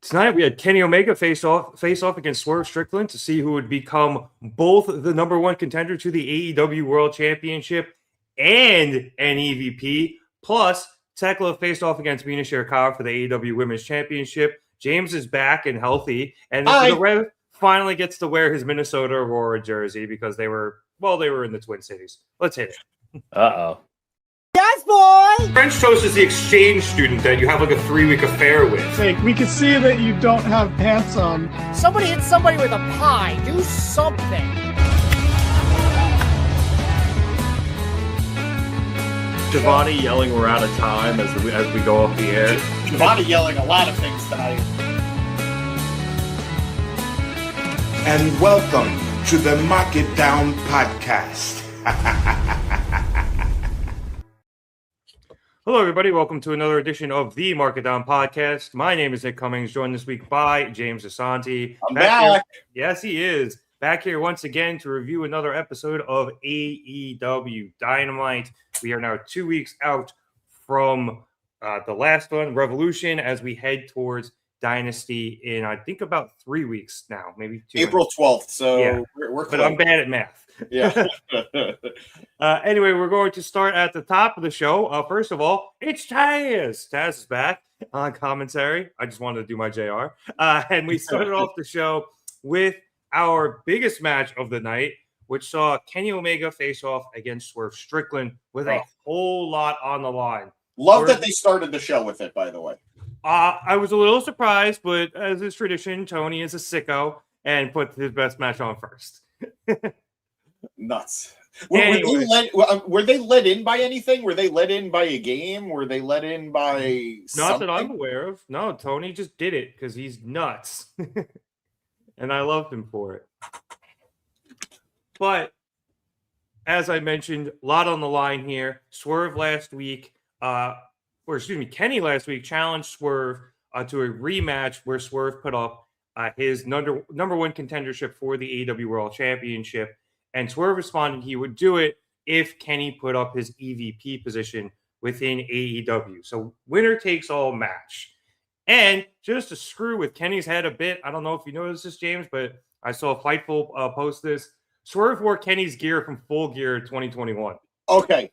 Tonight we had Kenny Omega face off against Swerve Strickland to see who would become both the number one contender to the AEW World Championship and an EVP. Plus, Thekla faced off against Mina Shirakawa for the AEW Women's Championship. James is back and healthy, and the Rev finally gets to wear his Minnesota Aurora jersey because they were in the Twin Cities. Let's hit it. Uh-oh. Yes, boy! French Toast is the exchange student that you have like a 3-week affair with. Hey, we can see that you don't have pants on. Somebody hit somebody with a pie. Do something. Giovanni yelling we're out of time as we go off the air. Giovanni yelling a lot of things tonight. And welcome to the Mark It Down podcast. Hello, everybody. Welcome to another edition of the Mark It Down podcast. My name is Nick Cummings, joined this week by James Asante. I'm back. Yes, he is. Back here once again to review another episode of AEW Dynamite. We are now 2 weeks out from the last one, Revolution, as we head towards Dynasty in, I think, about 3 weeks now, maybe 2. April 12th, so yeah. we're But I'm bad at math. Yeah. Anyway, we're going to start at the top of the show. First of all, it's Taz. Taz is back on commentary. I just wanted to do my JR. And we started off the show with our biggest match of the night, which saw Kenny Omega face off against Swerve Strickland with a whole lot on the line. Love that they started the show with it, by the way. I was a little surprised, but as is tradition, Tony is a sicko and put his best match on first. Nuts. Anyway. Were they let in by anything? Were they let in by a game? Were they let in by Not something? that I'm aware of. No, Tony just did it because he's nuts. And I loved him for it. But as I mentioned, a lot on the line here. Swerve last week, Kenny last week challenged Swerve to a rematch where Swerve put up his number one contendership for the AEW World Championship. And Swerve responded he would do it if Kenny put up his EVP position within AEW. So winner takes all match. And just to screw with Kenny's head a bit, I don't know if you noticed this, James, but I saw Fightful post this. Swerve wore Kenny's gear from Full Gear 2021. Okay.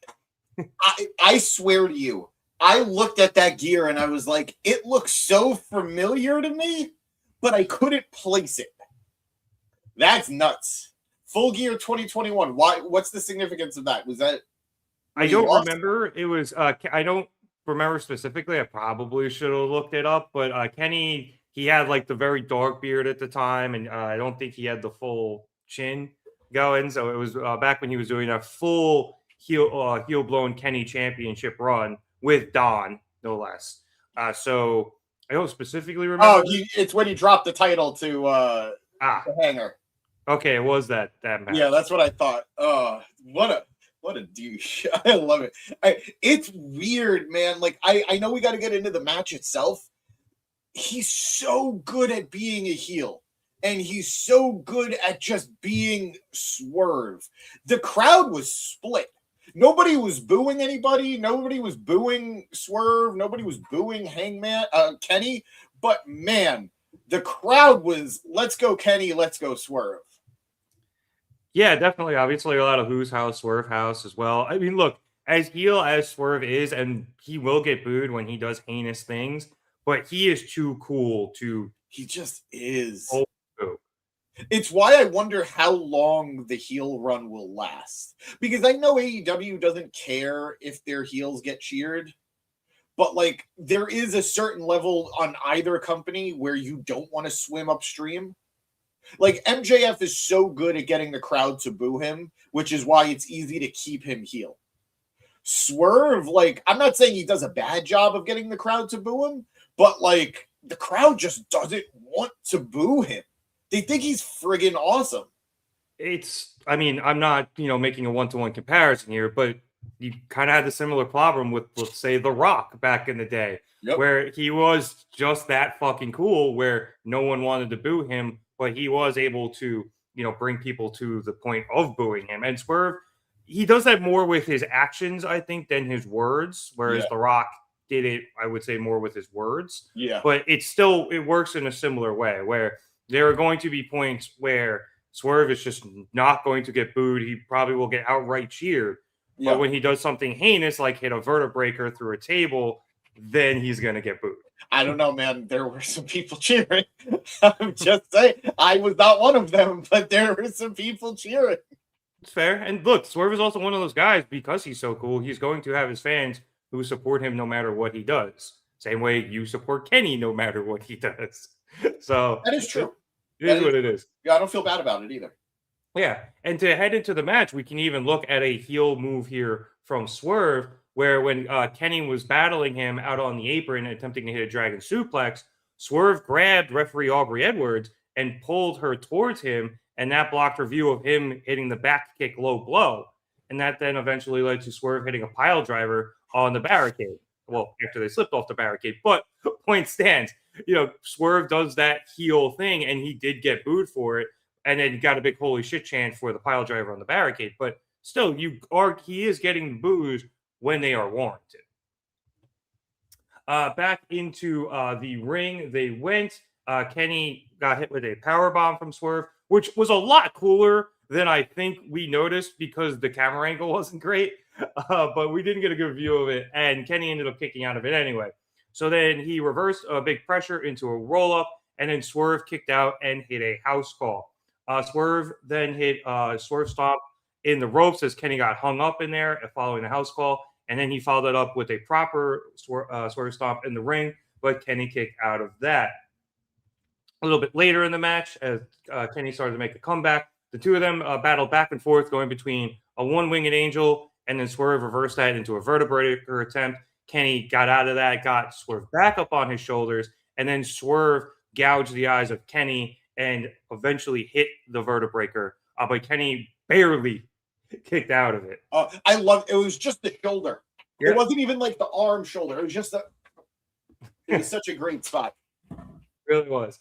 I swear to you, I looked at that gear and I was like, it looks so familiar to me, but I couldn't place it. That's nuts. Full Gear 2021. Why? What's the significance of that? Was that? I don't remember. It was. I don't remember specifically. I probably should have looked it up. But Kenny, he had like the very dark beard at the time, and I don't think he had the full chin going. So it was back when he was doing a full heel blown Kenny championship run with Don, no less. So I don't specifically remember. Oh, it's when he dropped the title to the Hanger. Okay, it was that match. Yeah, that's what I thought. Oh, what a douche. I love it. It's weird, man. Like, I know we got to get into the match itself. He's so good at being a heel, and he's so good at just being Swerve. The crowd was split. Nobody was booing anybody. Nobody was booing Swerve. Nobody was booing Hangman, Kenny. But, man, the crowd was, let's go Kenny, let's go Swerve. Yeah, definitely. Obviously, a lot of Who's House, Swerve House as well. I mean, look, as heel as Swerve is, and he will get booed when he does heinous things, but he is too cool to. He just is. Boo. It's why I wonder how long the heel run will last. Because I know AEW doesn't care if their heels get cheered, but like there is a certain level on either company where you don't want to swim upstream. Like MJF is so good at getting the crowd to boo him, which is why it's easy to keep him heel. Swerve, like, I'm not saying he does a bad job of getting the crowd to boo him, but like the crowd just doesn't want to boo him. They think he's friggin' awesome. I mean, I'm not, making a one-to-one comparison here, but you kind of had a similar problem with, let's say, The Rock back in the day, where he was just that fucking cool, where no one wanted to boo him, but he was able to, bring people to the point of booing him. And Swerve, he does that more with his actions, I think, than his words, whereas The Rock, did it, I would say, more with his words. Yeah. But it works in a similar way where there are going to be points where Swerve is just not going to get booed. He probably will get outright cheered. Yeah. But when he does something heinous, like hit a vertebreaker through a table, then he's going to get booed. I don't know, man. There were some people cheering. I'm just saying. I was not one of them, but there were some people cheering. It's fair. And look, Swerve is also one of those guys, because he's so cool, he's going to have his fans who support him no matter what he does. Same way you support Kenny no matter what he does. So that is true. It is what it is. Yeah, I don't feel bad about it either. Yeah. And to head into the match, we can even look at a heel move here from Swerve, where when Kenny was battling him out on the apron, attempting to hit a dragon suplex, Swerve grabbed referee Aubrey Edwards and pulled her towards him, and that blocked her view of him hitting the back kick low blow. And that then eventually led to Swerve hitting a pile driver on the barricade. Well, after they slipped off the barricade. But point stands, Swerve does that heel thing, and he did get booed for it, and then got a big holy shit chant for the pile driver on the barricade. But still, he is getting boos when they are warranted. Back into the ring they went. Kenny got hit with a powerbomb from Swerve, which was a lot cooler than I think we noticed because the camera angle wasn't great. But we didn't get a good view of it, and Kenny ended up kicking out of it anyway. So then he reversed a big pressure into a roll-up, and then Swerve kicked out and hit a house call. Swerve then hit Swerve Stomp in the ropes as Kenny got hung up in there following the house call, and then he followed it up with a proper Swerve Stomp in the ring, but Kenny kicked out of that. A little bit later in the match, as Kenny started to make a comeback, the two of them battled back and forth, going between a one-winged angel, and then Swerve reversed that into a vertebreaker attempt. Kenny got out of that, got Swerve back up on his shoulders, and then Swerve gouged the eyes of Kenny and eventually hit the vertebreaker. But Kenny barely kicked out of it. I love it. Was just the shoulder. Yeah. It wasn't even like the arm shoulder. It was just it was such a great spot. It really was.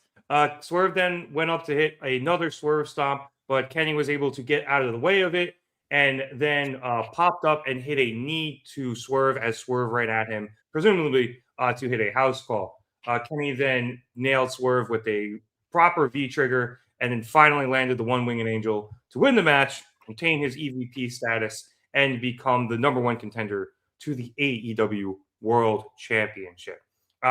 Swerve then went up to hit another Swerve Stomp, but Kenny was able to get out of the way of it, and then popped up and hit a knee to Swerve as Swerve ran at him, presumably to hit a house call. Kenny then nailed Swerve with a proper V-trigger, and then finally landed the one-winged angel to win the match, obtain his EVP status, and become the #1 contender to the AEW World Championship.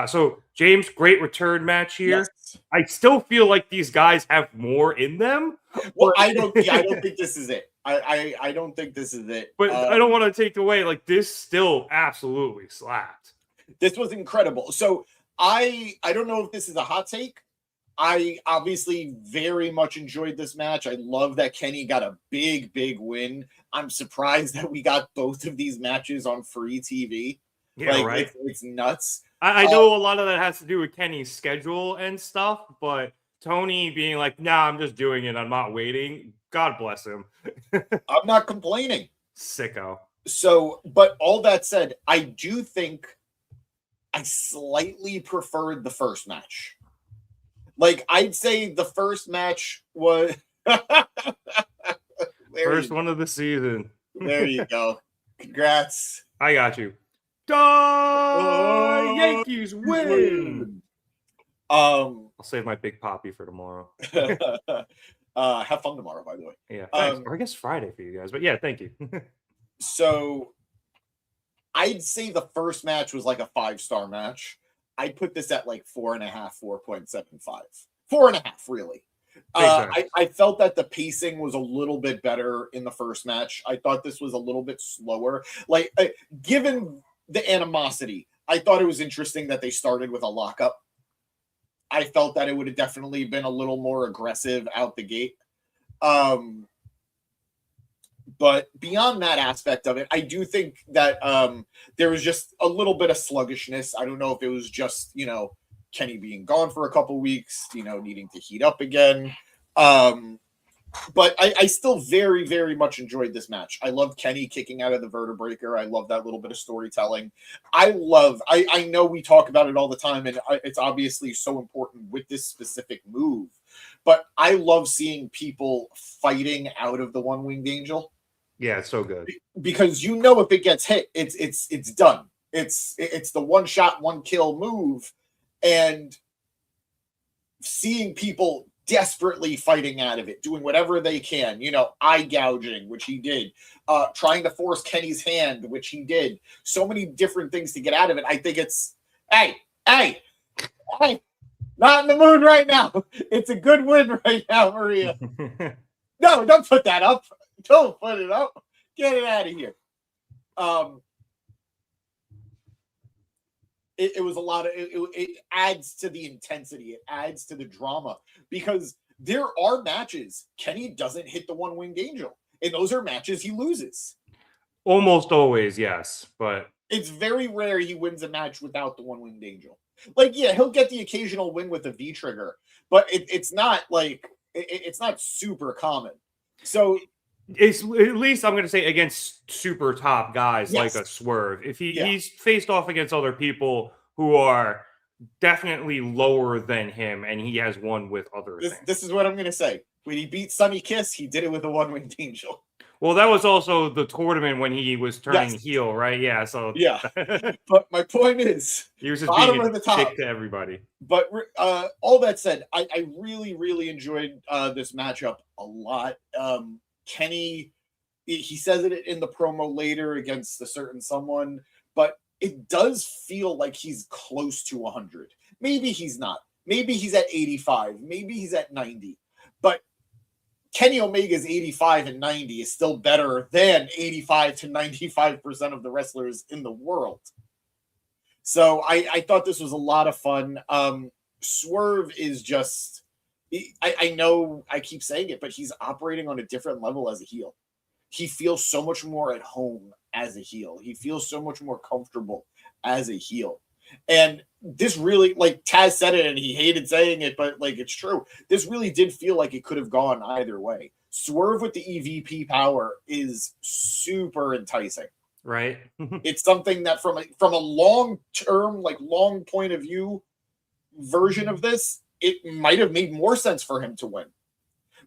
So, James, great return match here. Yes. I still feel like these guys have more in them. Well, I don't think this is it. I don't think this is it. But I don't want to take away, like, this still absolutely slapped. This was incredible. So I don't know if this is a hot take. I obviously very much enjoyed this match. I love that Kenny got a big win. I'm surprised that we got both of these matches on free TV. Yeah, right. It's nuts. I know a lot of that has to do with Kenny's schedule and stuff, but Tony being like, nah, I'm just doing it. I'm not waiting. God bless him. I'm not complaining. Sicko. So, but all that said, I do think I slightly preferred the first match. Like, I'd say the first match was first one of the season. There you go. Congrats. I got you. Yankees win. I'll save my big poppy for tomorrow. Have fun tomorrow, by the way. Yeah, thanks. Or I guess Friday for you guys, but yeah, thank you. So I'd say the first match was like a 5-star match. I'd put this at like 4.5, 4.75. 4.5, really. I felt that the pacing was a little bit better in the first match. I thought this was a little bit slower. Like, given the animosity, I thought it was interesting that they started with a lockup. I felt that it would have definitely been a little more aggressive out the gate. But beyond that aspect of it, I do think that there was just a little bit of sluggishness. I don't know if it was just, Kenny being gone for a couple weeks, needing to heat up again. But I still very, very much enjoyed this match. I loved Kenny kicking out of the vertebreaker. I love that little bit of storytelling. I know we talk about it all the time, and it's obviously so important with this specific move. But I love seeing people fighting out of the one-winged angel. Yeah, it's so good. Because if it gets hit, it's done. It's the one shot, one kill move, and seeing people desperately fighting out of it, doing whatever they can, eye gouging, which he did, trying to force Kenny's hand, which he did. So many different things to get out of it. I think it's, hey, not in the mood right now. It's a good win right now, Maria. No, don't put that up. Don't put it up. Get it out of here. It was a lot of it adds to the intensity, it adds to the drama, because there are matches Kenny doesn't hit the one-winged angel, and those are matches he loses. Almost always, yes, but it's very rare he wins a match without the one-winged angel. Like, yeah, he'll get the occasional win with a V trigger, but it's not like it's not super common. So it's at least, I'm going to say, against super top guys like a Swerve. If he's faced off against other people who are definitely lower than him, and he has won with other things. This is what I'm going to say. When he beat Sonny Kiss, he did it with a one-winged angel. Well, that was also the tournament when he was turning heel, right? Yeah. So yeah. But my point is, he was just being a dick to everybody. But all that said, I really, really enjoyed this matchup a lot. Kenny, he says it in the promo later against a certain someone, but it does feel like he's close to 100. Maybe he's not. Maybe he's at 85. Maybe he's at 90. But Kenny Omega's 85 and 90 is still better than 85 to 95% of the wrestlers in the world. So I thought this was a lot of fun. Swerve is just, I know I keep saying it, but he's operating on a different level as a heel. He feels so much more at home as a heel. He feels so much more comfortable as a heel. And this really, like Taz said it and he hated saying it, but like it's true. This really did feel like it could have gone either way. Swerve with the EVP power is super enticing. Right. It's something that from a long-term, like long point of view version of this, it might have made more sense for him to win.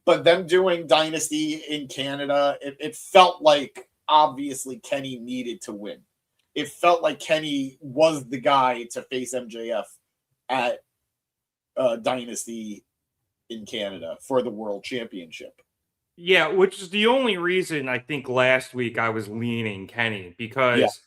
But them doing Dynasty in Canada, it felt like obviously Kenny needed to win. It felt like Kenny was the guy to face MJF at Dynasty in Canada for the World Championship. Yeah, which is the only reason I think last week I was leaning Kenny, because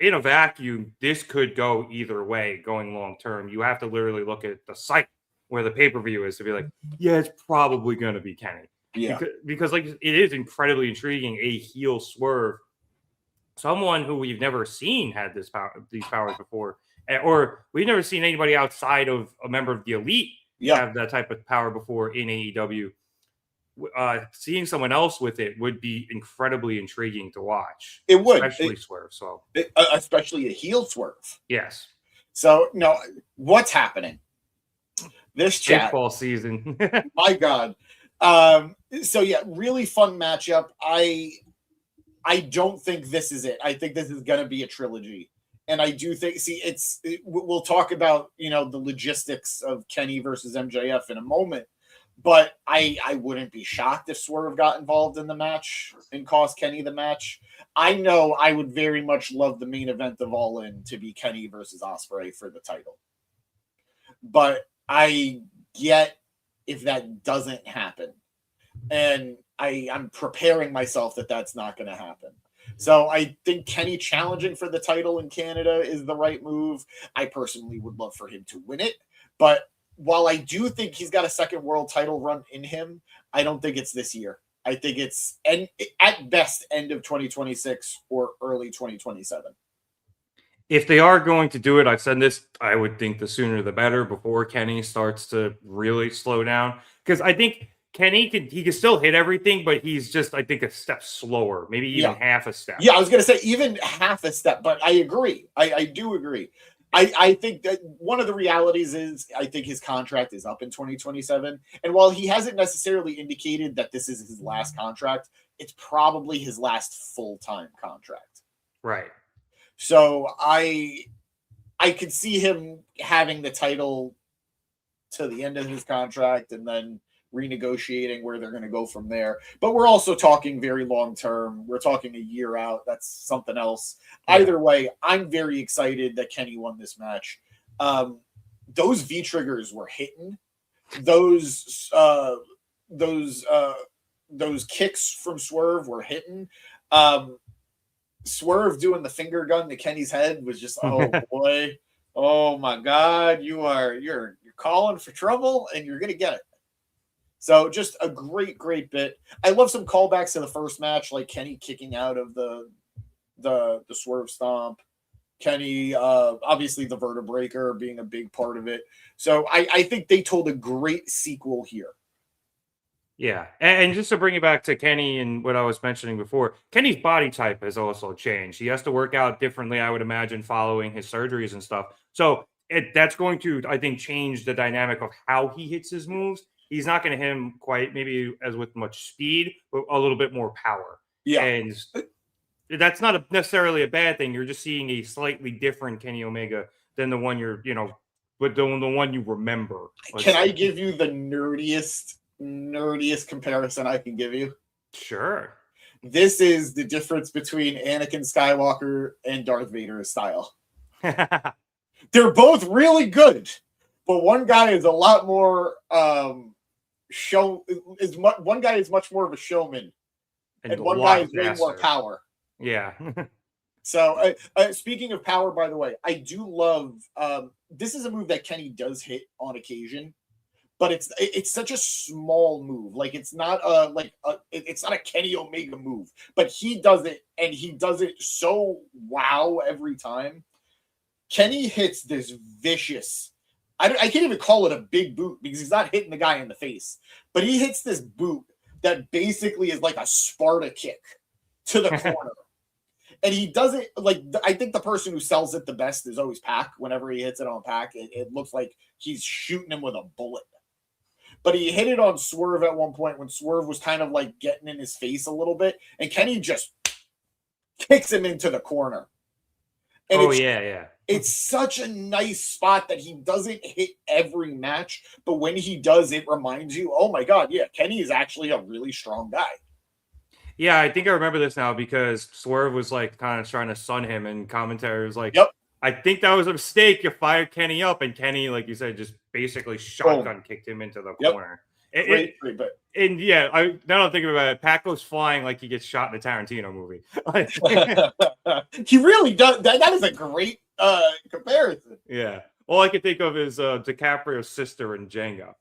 in a vacuum, this could go either way going long term. You have to literally look at the site where the pay-per-view is to be like, yeah, it's probably going to be Kenny. Yeah. Because like it is incredibly intriguing, a heel Swerve, someone who we've never seen had these powers before, or we've never seen anybody outside of a member of the Elite have that type of power before in AEW. Seeing someone else with it would be incredibly intriguing to watch. It would, especially Swerve. So especially a heel Swerve. Yes. So no, what's happening? This chat baseball season. My God. So yeah, really fun matchup. I don't think this is it. I think this is going to be a trilogy. And I do think, we'll talk about, the logistics of Kenny versus MJF in a moment, but I wouldn't be shocked if Swerve got involved in the match and cost Kenny the match. I know I would very much love the main event of Allin to be Kenny versus Ospreay for the title. But I get if that doesn't happen. And I'm preparing myself that that's not going to happen. So I think Kenny challenging for the title in Canada is the right move. I personally would love for him to win it. But while I do think he's got a second world title run in him, I don't think it's this year. I think it's at best end of 2026 or early 2027. If they are going to do it, I've said this, I would think the sooner the better before Kenny starts to really slow down. Because I think Kenny can still hit everything, but he's just, I think, a step slower, maybe even half a step. Yeah, I was going to say even half a step, but I agree. I do agree. I think that one of the realities is I think his contract is up in 2027. And while he hasn't necessarily indicated that this is his last contract, it's probably his last full-time contract. Right. So I could see him having the title to the end of his contract and then renegotiating where they're going to go from there. But we're also talking very long term. We're talking a year out. That's something else. Yeah. Either way, I'm very excited that Kenny won this match. Those V triggers were hitting. Those kicks from Swerve were hitting. Swerve doing the finger gun to Kenny's head was just, oh boy, oh my God, you're calling for trouble and you're gonna get it. So just a great bit. I love some callbacks to the first match, like Kenny kicking out of the Swerve stomp. Kenny, obviously the vertebreaker being a big part of it. So I think they told a great sequel here. Yeah, and just to bring it back to Kenny and what I was mentioning before, Kenny's body type has also changed. He has to work out differently, I would imagine, following his surgeries and stuff. So that's going to, I think, change the dynamic of how he hits his moves. He's not going to hit him quite maybe as with much speed, but a little bit more power. Yeah. And that's not necessarily a bad thing. You're just seeing a slightly different Kenny Omega than the one but the one you remember. Can I give you the nerdiest comparison I can give you? Sure. This is the difference between Anakin Skywalker and Darth Vader's style. They're both really good, but one guy is a lot more one guy is much more of a showman, and one guy is way more power. Yeah. So speaking of power, by the way, I do love this is a move that Kenny does hit on occasion, but it's such a small move. Like it's not it's not a Kenny Omega move, but he does it, and he does it so wow every time. Kenny hits this vicious, I can't even call it a big boot because he's not hitting the guy in the face, but he hits this boot that basically is like a Sparta kick to the corner. And he does it like, I think the person who sells it the best is always Pac. Whenever he hits it on Pac, it looks like he's shooting him with a bullet. But he hit it on Swerve at one point when Swerve was kind of like getting in his face a little bit, and Kenny just kicks him into the corner. And it's such a nice spot that he doesn't hit every match, but when he does, it reminds you, oh my God, yeah, Kenny is actually a really strong guy. Yeah, I think I remember this now because Swerve was like kind of trying to sun him, and commentary was like, yep, I think that was a mistake. You fired Kenny up, and Kenny, like you said, just basically shotgun kicked him into the corner. Great. And yeah, now I'm thinking about it, Pac goes flying like he gets shot in a Tarantino movie. He really does. That is a great comparison. Yeah. All I can think of is DiCaprio's sister in Django.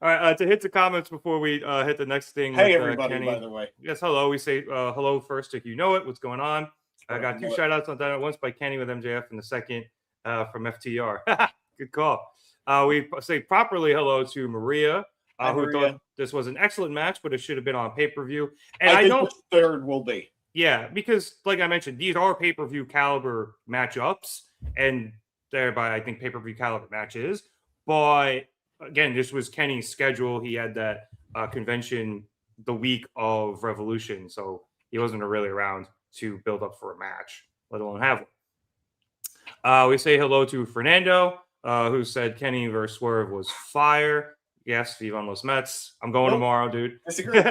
All right, to hit the comments before we hit the next thing. Hey, everybody, Kenny. By the way. Yes, hello. We say hello first if you know it. What's going on? I got two shout-outs on that. Once by Kenny with MJF and the second from FTR. Good call. We say properly hello to Maria, who thought this was an excellent match, but it should have been on pay-per-view. And I know the third will be. Yeah, because like I mentioned, these are pay-per-view caliber matchups, and thereby I think pay-per-view caliber matches. But again, this was Kenny's schedule. He had that convention the week of Revolution, so he wasn't really around to build up for a match, let alone have one. We say hello to Fernando, who said Kenny versus Swerve was fire. Yes, Vivan Los Mets. I'm going tomorrow, dude. Disagree.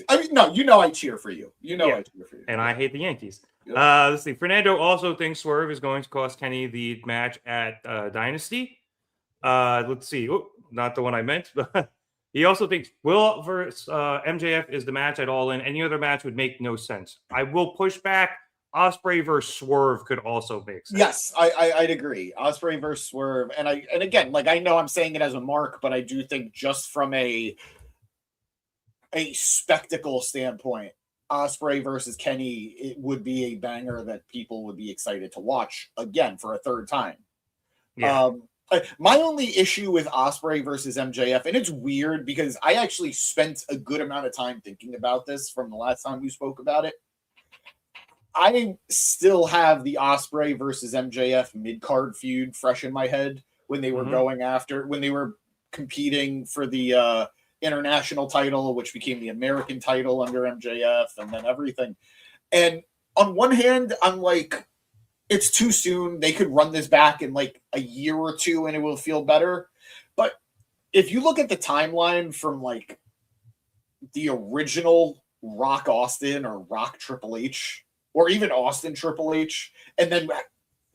I mean, no, I cheer for you. I cheer for you. And I hate the Yankees. Yep. Let's see. Fernando also thinks Swerve is going to cost Kenny the match at Dynasty. Let's see. Oh, not the one I meant. He also thinks Will versus MJF is the match at Allin. Any other match would make no sense. I will push back. Ospreay versus Swerve could also make sense. Yes, I'd agree. Ospreay versus Swerve, and again, like I know I'm saying it as a mark, but I do think just from a spectacle standpoint, Ospreay versus Kenny, it would be a banger that people would be excited to watch again for a third time. Yeah. My only issue with Ospreay versus MJF, and it's weird because I actually spent a good amount of time thinking about this from the last time we spoke about it. I still have the Ospreay versus MJF mid-card feud fresh in my head when they were when they were competing for the international title, which became the American title under MJF, and then everything. And on one hand, I'm like, it's too soon. They could run this back in like a year or two and it will feel better. But if you look at the timeline from like the original Rock Austin or Rock Triple H, or even Austin Triple H, and then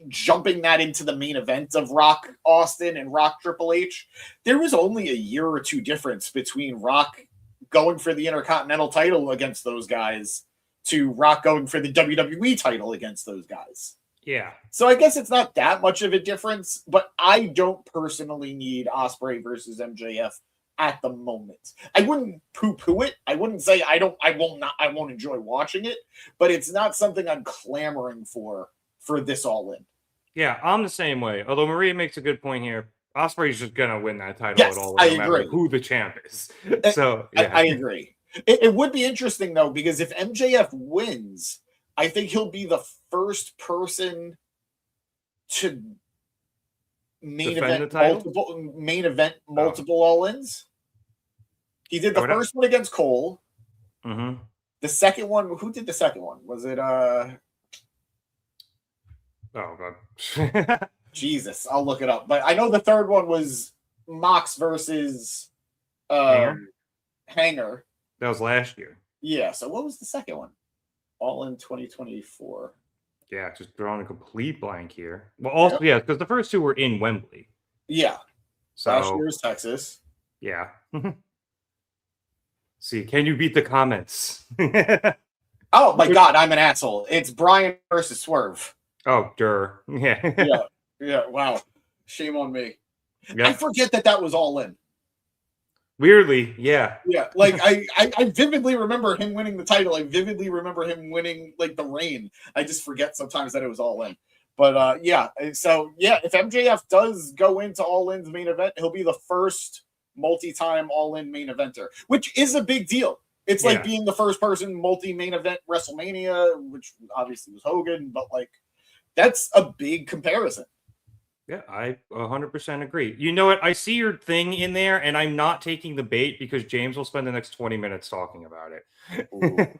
jumping that into the main event of Rock Austin and Rock Triple H, there was only a year or two difference between Rock going for the Intercontinental title against those guys to Rock going for the WWE title against those guys. Yeah. So I guess it's not that much of a difference, but I don't personally need Ospreay versus MJF at the moment. I wouldn't poo-poo it. I wouldn't say I won't enjoy watching it, but it's not something I'm clamoring for this All In. Yeah, I'm the same way. Although Maria makes a good point here. Ospreay's just gonna win that title Yes, at all, I no matter agree. who the champ is. So yeah. I agree. It would be interesting though, because if MJF wins, I think he'll be the first person to main event multiple All-Ins. He did the first one against Cole. Mm-hmm. The second one, who did the second one? Was it Oh god. Jesus, I'll look it up. But I know the third one was Mox versus Hanger. That was last year. Yeah, so what was the second one? All in 2024. Yeah, just drawing a complete blank here. Well, also, yeah, because the first two were in Wembley. Yeah. So last year was Texas. Yeah. See, can you beat the comments? Oh my god, I'm an asshole. It's Brian versus Swerve. Oh, dur. Yeah. Yeah, wow. Shame on me. Yep. I forget that was All In. Weirdly, yeah. Yeah, like I vividly remember him winning the title. I vividly remember him winning like the reign. I just forget sometimes that it was All In. But yeah, so yeah, if MJF does go into All In's main event, he'll be the first multi-time All In main eventer, which is a big deal. It's like being the first person multi-main event WrestleMania, which obviously was Hogan, but like that's a big comparison. Yeah, I 100% agree. You know what? I see your thing in there, and I'm not taking the bait because James will spend the next 20 minutes talking about it.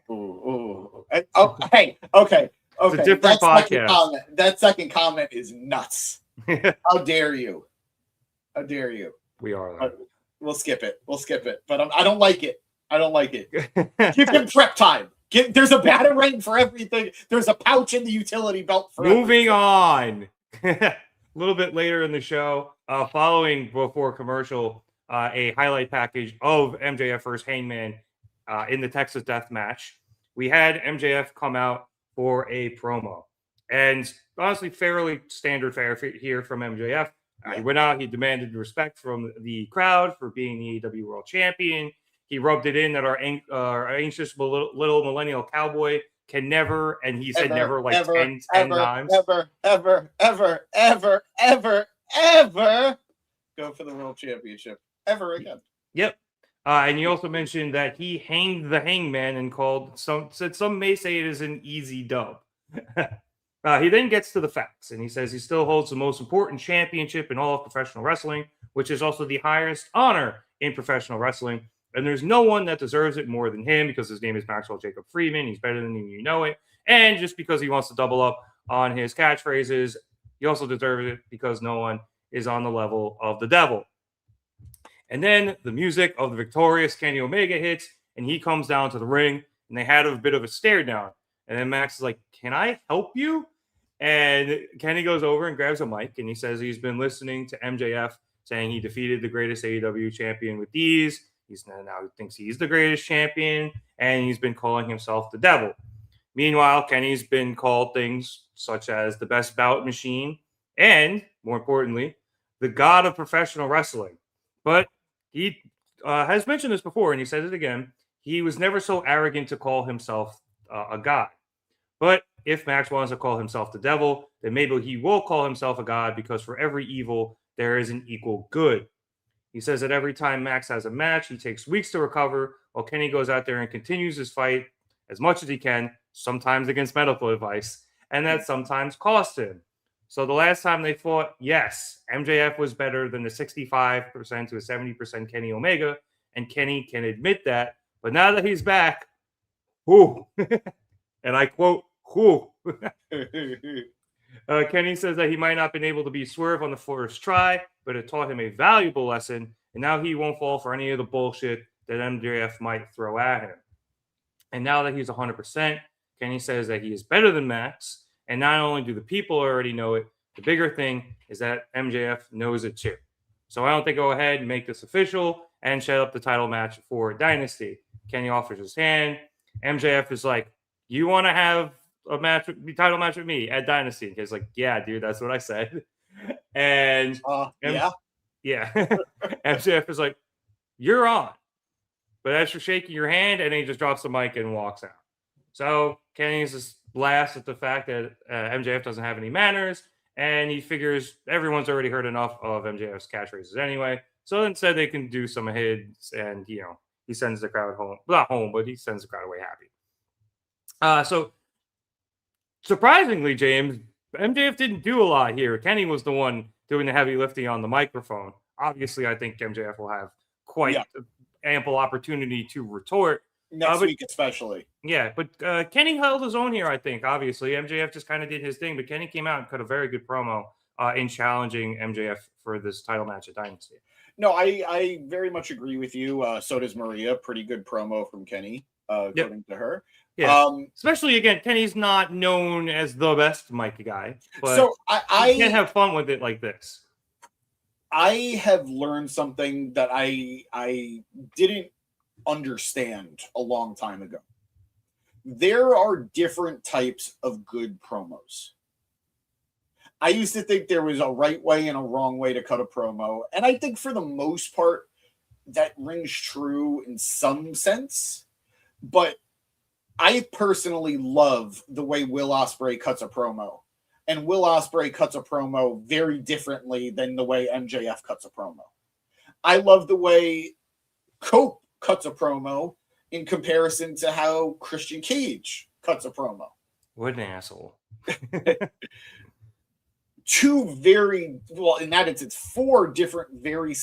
Ooh. Oh, hey, okay. It's a different podcast. That second comment is nuts. How dare you? How dare you? We are that. We'll skip it. But I don't like it. Give him prep time. There's a batarang for everything. There's a pouch in the utility belt for Moving on. A little bit later in the show, following before commercial, a highlight package of MJF versus Hangman in the Texas Death Match. We had MJF come out for a promo. And honestly, fairly standard fare here from MJF. He went out, he demanded respect from the crowd for being the AEW World Champion. He rubbed it in that our anxious little millennial cowboy can never, and he said never like 10 times. Ever go for the World Championship. Ever again. Yep. And he also mentioned that he hanged the hangman and said some may say it is an easy dub. He then gets to the facts, and he says he still holds the most important championship in all of professional wrestling, which is also the highest honor in professional wrestling. And there's no one that deserves it more than him because his name is Maxwell Jacob Friedman. He's better than you know it. And just because he wants to double up on his catchphrases, he also deserves it because no one is on the level of the devil. And then the music of the victorious Kenny Omega hits, and he comes down to the ring, and they had a bit of a stare down. And then Max is like, "Can I help you?" And Kenny goes over and grabs a mic, and he says he's been listening to MJF saying he defeated the greatest AEW champion with ease. He's now thinks he's the greatest champion, and he's been calling himself the devil. Meanwhile, Kenny's been called things such as the best bout machine and, more importantly, the god of professional wrestling. But he has mentioned this before, and he says it again. He was never so arrogant to call himself a god. But if Max wants to call himself the devil, then maybe he will call himself a god because for every evil, there is an equal good. He says that every time Max has a match, he takes weeks to recover, while Kenny goes out there and continues his fight as much as he can, sometimes against medical advice, and that sometimes costs him. So the last time they fought, yes, MJF was better than the 65% to a 70% Kenny Omega, and Kenny can admit that. But now that he's back, whoo, and I quote, whoo. Kenny says that he might not have been able to beat Swerve on the first try, but it taught him a valuable lesson, and now he won't fall for any of the bullshit that MJF might throw at him. And now that he's 100%, Kenny says that he is better than Max, and not only do the people already know it, the bigger thing is that MJF knows it too. So why don't they go ahead and make this official and set up the title match for Dynasty? Kenny offers his hand. MJF is like, you want to have a title match with me at Dynasty? He's like, yeah, dude, that's what I said. And yeah. MJF is like, you're on. But as for shaking your hand, and then he just drops the mic and walks out. So Kenny's just laughs at the fact that MJF doesn't have any manners, and he figures everyone's already heard enough of MJF's catchphrases anyway. So instead, they can do some hits, and he sends the crowd home. Not home, but he sends the crowd away happy. So surprisingly, James, MJF didn't do a lot here. Kenny was the one doing the heavy lifting on the microphone. Obviously, I think MJF will have quite ample opportunity to retort. Next week especially. Yeah, but Kenny held his own here, I think. Obviously, MJF just kind of did his thing, but Kenny came out and cut a very good promo in challenging MJF for this title match at Dynasty. No, I very much agree with you. So does Maria. Pretty good promo from Kenny, according to her. Yeah. Especially, again, Kenny's not known as the best mic guy, but so I can't have fun with it like this. I have learned something that I didn't understand a long time ago. There are different types of good promos. I used to think there was a right way and a wrong way to cut a promo, and I think for the most part that rings true in some sense, but I personally love the way Will Ospreay cuts a promo, and Will Ospreay cuts a promo very differently than the way MJF cuts a promo. I love the way Cope cuts a promo in comparison to how Christian Cage cuts a promo. What an asshole. Two very, well, in that instance, four very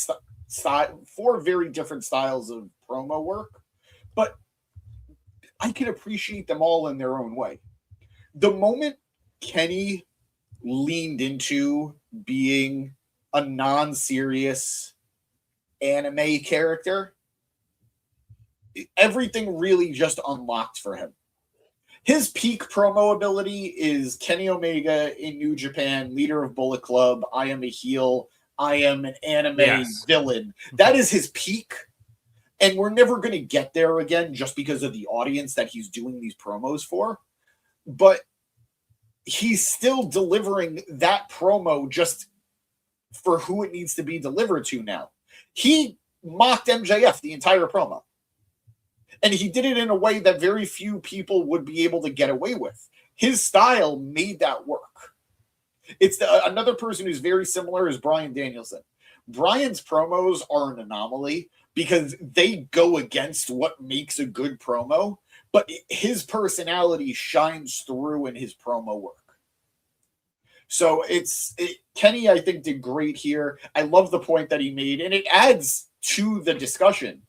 different styles of promo work, but I can appreciate them all in their own way. The moment Kenny leaned into being a non-serious anime character, everything really just unlocked for him. His peak promo ability is Kenny Omega in New Japan, leader of Bullet Club. I am a heel. I am an anime villain. That is his peak. And we're never going to get there again just because of the audience that he's doing these promos for. But he's still delivering that promo just for who it needs to be delivered to now. He mocked MJF the entire promo. And he did it in a way that very few people would be able to get away with. His style made that work. It's another person who's very similar is Bryan Danielson. Bryan's promos are an anomaly because they go against what makes a good promo, but his personality shines through in his promo work. So Kenny, I think, did great here. I love the point that he made, and it adds to the discussion.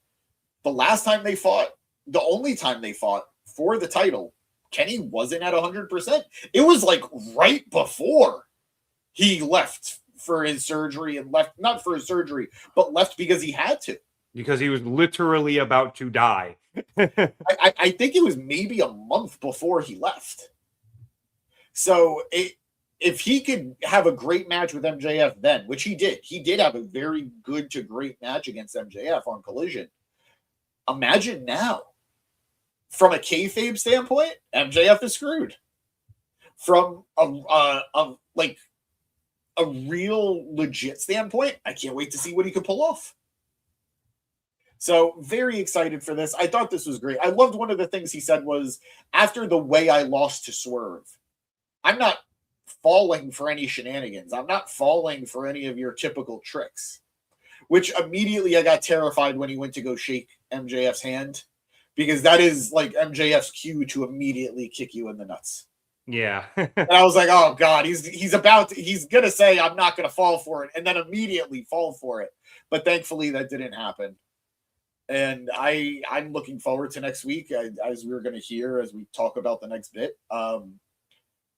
The last time they fought, the only time they fought for the title, Kenny wasn't at 100%. It was like right before he left for his surgery and left, not for his surgery, but left because he had to. Because he was literally about to die. I think it was maybe a month before he left. So if he could have a great match with MJF then, which he did have a very good to great match against MJF on Collision. Imagine now, from a kayfabe standpoint, MJF is screwed. From a real legit standpoint, I can't wait to see what he could pull off. So very excited for this. I thought this was great. I loved one of the things he said was, after the way I lost to Swerve, I'm not falling for any shenanigans. I'm not falling for any of your typical tricks. Which immediately I got terrified when he went to go shake MJF's hand, because that is like MJF's cue to immediately kick you in the nuts. Yeah. And I was like, oh God, he's going to say, I'm not going to fall for it, and then immediately fall for it. But thankfully that didn't happen. And I'm looking forward to next week, as we're going to hear as we talk about the next bit.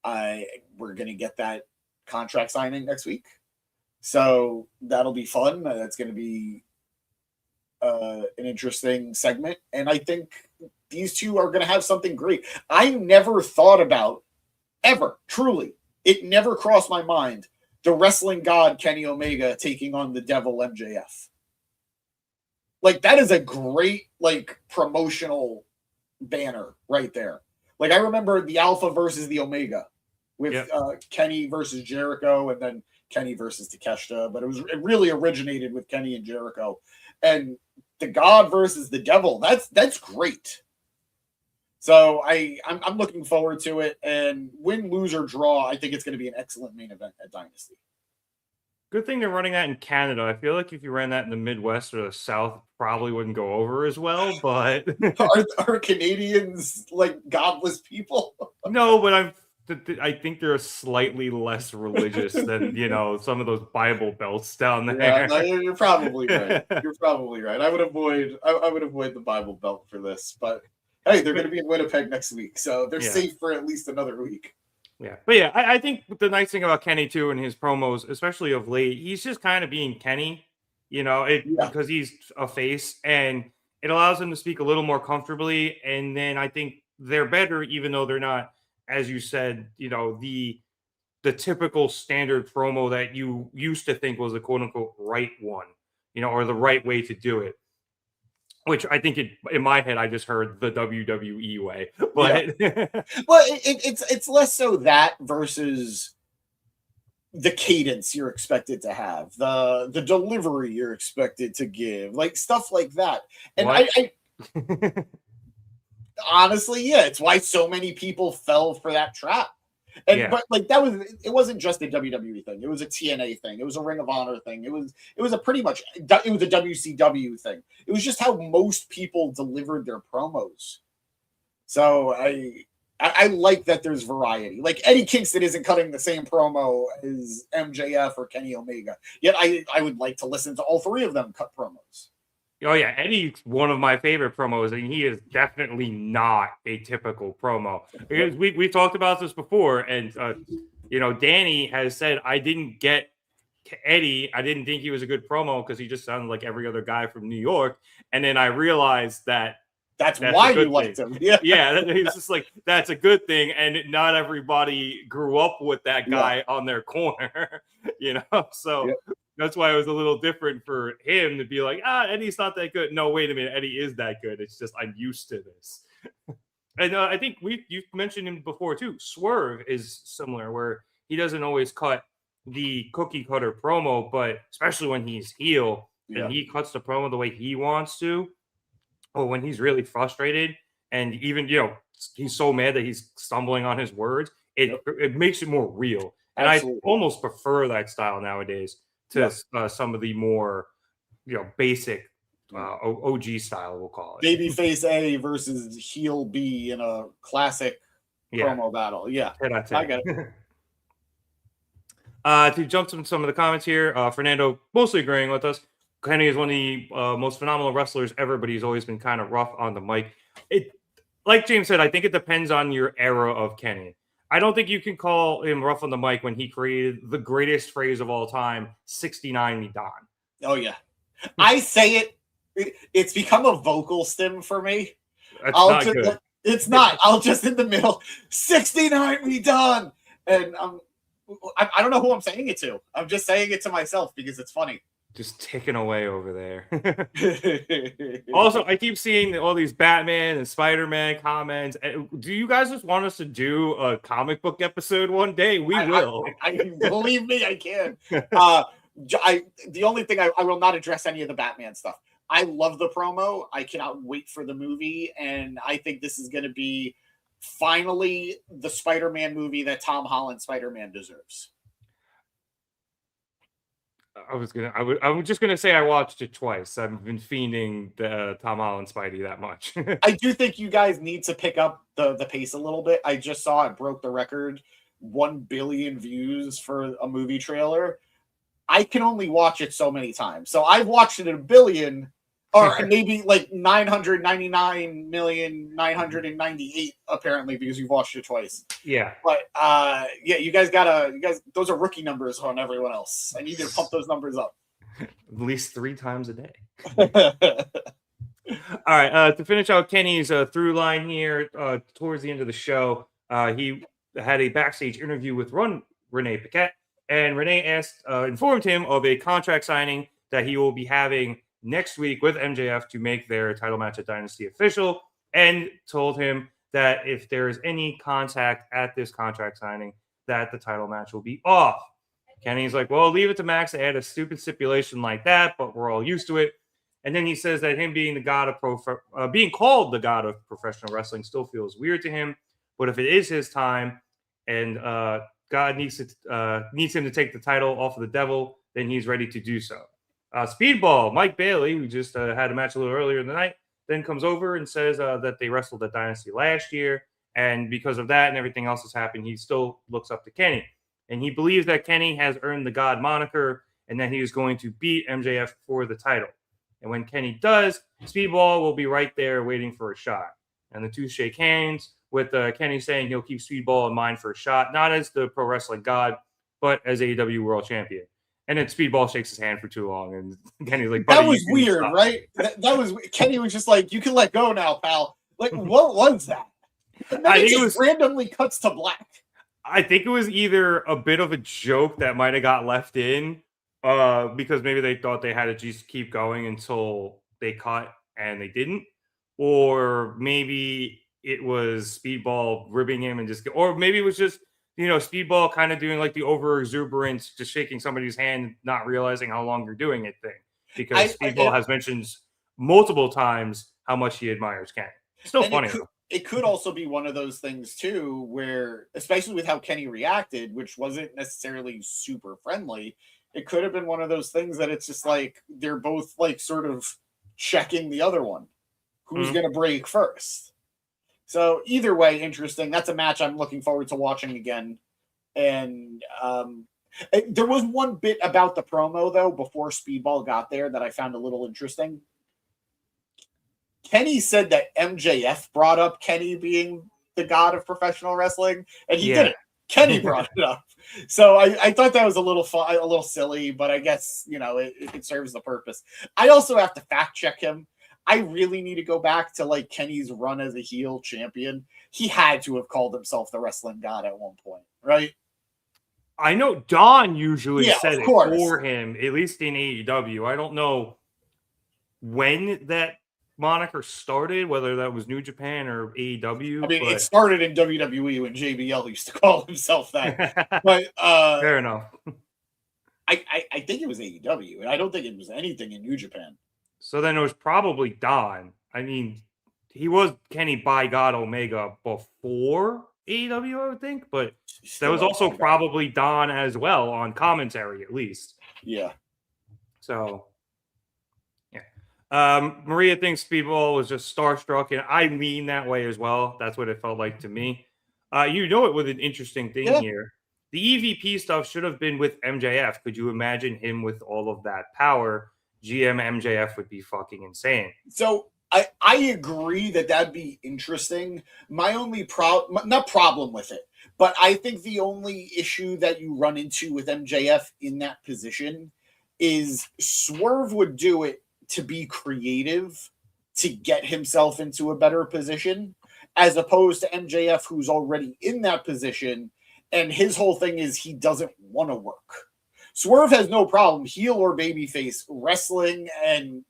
We're gonna get that contract signing next week, so that'll be fun. That's gonna be an interesting segment, and I think these two are gonna have something great. I never thought about ever, truly, it never crossed my mind, the wrestling god Kenny Omega taking on the devil MJF. Like, that is a great, like, promotional banner right there. Like, I remember the Alpha versus the Omega with Kenny versus Jericho, and then Kenny versus Takeshita, but it really originated with Kenny and Jericho. And the God versus the Devil, that's great. So I'm looking forward to it, and win, lose, or draw, I think it's going to be an excellent main event at Dynasty. Good thing they're running that in Canada. I feel like if you ran that in the Midwest or the South, probably wouldn't go over as well. But are Canadians like godless people? No, but I think they're slightly less religious than some of those Bible belts down there. Yeah, no, you're probably right. You're probably right. I would avoid the Bible belt for this, but hey, they're going to be in Winnipeg next week, so they're safe for at least another week. Yeah, but yeah, I think the nice thing about Kenny too, and his promos, especially of late, he's just kind of being Kenny, because he's a face, and it allows him to speak a little more comfortably. And then I think they're better, even though they're not, as you said, the typical standard promo that you used to think was the quote unquote right one, or the right way to do it. Which I think in my head, I just heard the WWE way. But well, it's less so that versus the cadence you're expected to have, the delivery you're expected to give, like stuff like that. And I honestly, it's why so many people fell for that trap. And but like it wasn't just a WWE thing. It was a TNA thing. It was a Ring of Honor thing. It was a WCW thing. It was just how most people delivered their promos. So I like that there's variety. Like Eddie Kingston isn't cutting the same promo as MJF or Kenny Omega. Yet I would like to listen to all three of them cut promos. Oh yeah, Eddie's one of my favorite promos, and he is definitely not a typical promo. Because we talked about this before, and Danny has said I didn't get Eddie. I didn't think he was a good promo because he just sounded like every other guy from New York. And then I realized that's why you liked him. Yeah, he's just like that's a good thing, and not everybody grew up with that guy on their corner, So. Yeah. That's why it was a little different for him to be like, Eddie's not that good. No, wait a minute. Eddie is that good. It's just I'm used to this. And I think you've mentioned him before too. Swerve is similar where he doesn't always cut the cookie cutter promo, but especially when he's heel and he cuts the promo the way he wants to, or when he's really frustrated and even, he's so mad that he's stumbling on his words. It makes it more real. And Absolutely. I almost prefer that style nowadays to some of the more, basic OG style, we'll call it. Babyface A versus heel B in a classic promo battle. Yeah, I get it. To jump to some of the comments here, Fernando mostly agreeing with us. Kenny is one of the most phenomenal wrestlers ever, but he's always been kind of rough on the mic. Like James said, I think it depends on your era of Kenny. I don't think you can call him rough on the mic when he created the greatest phrase of all time, 69 me Don. Oh, yeah. I say it's become a vocal stim for me. That's not good. It's not. I'll just in the middle, 69 me Don. And I don't know who I'm saying it to. I'm just saying it to myself because it's funny. Just ticking away over there. Also, I keep seeing all these Batman and Spider-Man comments. Do you guys just want us to do a comic book episode one day? We will. I believe me, I can. The only thing I will not address any of the Batman stuff. I love the promo. I cannot wait for the movie, and I think this is going to be finally the Spider-Man movie that Tom Holland Spider-Man deserves. I'm just gonna say I watched it twice. I've been fiending the Tom Holland Spidey that much. I do think you guys need to pick up the pace a little bit. I just saw it broke the record, 1 billion views for a movie trailer. I can only watch it so many times. So I've watched it 1 billion. or maybe like 999,998,000 apparently, because you've watched it twice. Yeah. But you guys those are rookie numbers on everyone else. I need you to pump those numbers up. At least 3 times a day. All right. To finish out Kenny's through line here, towards the end of the show, he had a backstage interview with Renee Paquette, and Renee informed him of a contract signing that he will be having next week with MJF to make their title match at Dynasty official, and told him that if there is any contact at this contract signing, that the title match will be off. Kenny's like, well, leave it to Max to add a stupid stipulation like that, but we're all used to it. And then he says that him being the god of being called the god of professional wrestling still feels weird to him, but if it is his time and God needs him to take the title off of the devil, then he's ready to do so. Speedball, Mike Bailey, who just had a match a little earlier in the night, then comes over and says that they wrestled at Dynasty last year, and because of that and everything else that's happened, he still looks up to Kenny. And he believes that Kenny has earned the God moniker and that he is going to beat MJF for the title. And when Kenny does, Speedball will be right there waiting for a shot. And the two shake hands, with Kenny saying he'll keep Speedball in mind for a shot, not as the pro wrestling god, but as AEW World Champion. And then Speedball shakes his hand for too long, and Kenny's like, that was weird, right? That was Kenny was just like, you can let go now, pal. Like, what was that? And then it just randomly cuts to black. I think it was either a bit of a joke that might have got left in, because maybe they thought they had to just keep going until they cut and they didn't, or maybe it was Speedball ribbing him and or maybe it was just, Speedball kind of doing like the over exuberance, just shaking somebody's hand, not realizing how long you're doing it thing, because Speedball has mentioned multiple times how much he admires Kenny. Still funny. It could also be one of those things too, where, especially with how Kenny reacted, which wasn't necessarily super friendly, it could have been one of those things that it's just like they're both like sort of checking the other one, who's going to break first. So either way, interesting. That's a match I'm looking forward to watching again. And there was one bit about the promo though before Speedball got there that I found a little interesting. Kenny said that MJF brought up Kenny being the god of professional wrestling, and he didn't. Kenny brought it up. So I thought that was a little fun, a little silly, but I guess, it serves the purpose. I also have to fact check him. I really need to go back to like Kenny's run as a heel champion. He had to have called himself the wrestling god at one point, right? I know Don usually said it course. for him, at least in AEW. I don't know when that moniker started, whether that was New Japan or AEW. I mean, it started in WWE when JBL used to call himself that. But fair enough. I think it was AEW, and I don't think it was anything in New Japan. So then it was probably Don. I mean, he was Kenny by God Omega before AEW, I would think, but that was also probably Don as well on commentary, at least. Yeah. So, yeah. Maria thinks Speedball was just starstruck, and I mean that way as well. That's what it felt like to me. It with an interesting thing here. The EVP stuff should have been with MJF. Could you imagine him with all of that power? GM MJF would be fucking insane. So I agree that'd be interesting. My only not problem with it, but I think the only issue that you run into with MJF in that position is Swerve would do it to be creative, to get himself into a better position, as opposed to MJF, who's already in that position, and his whole thing is he doesn't want to work. Swerve has no problem, heel or babyface, wrestling and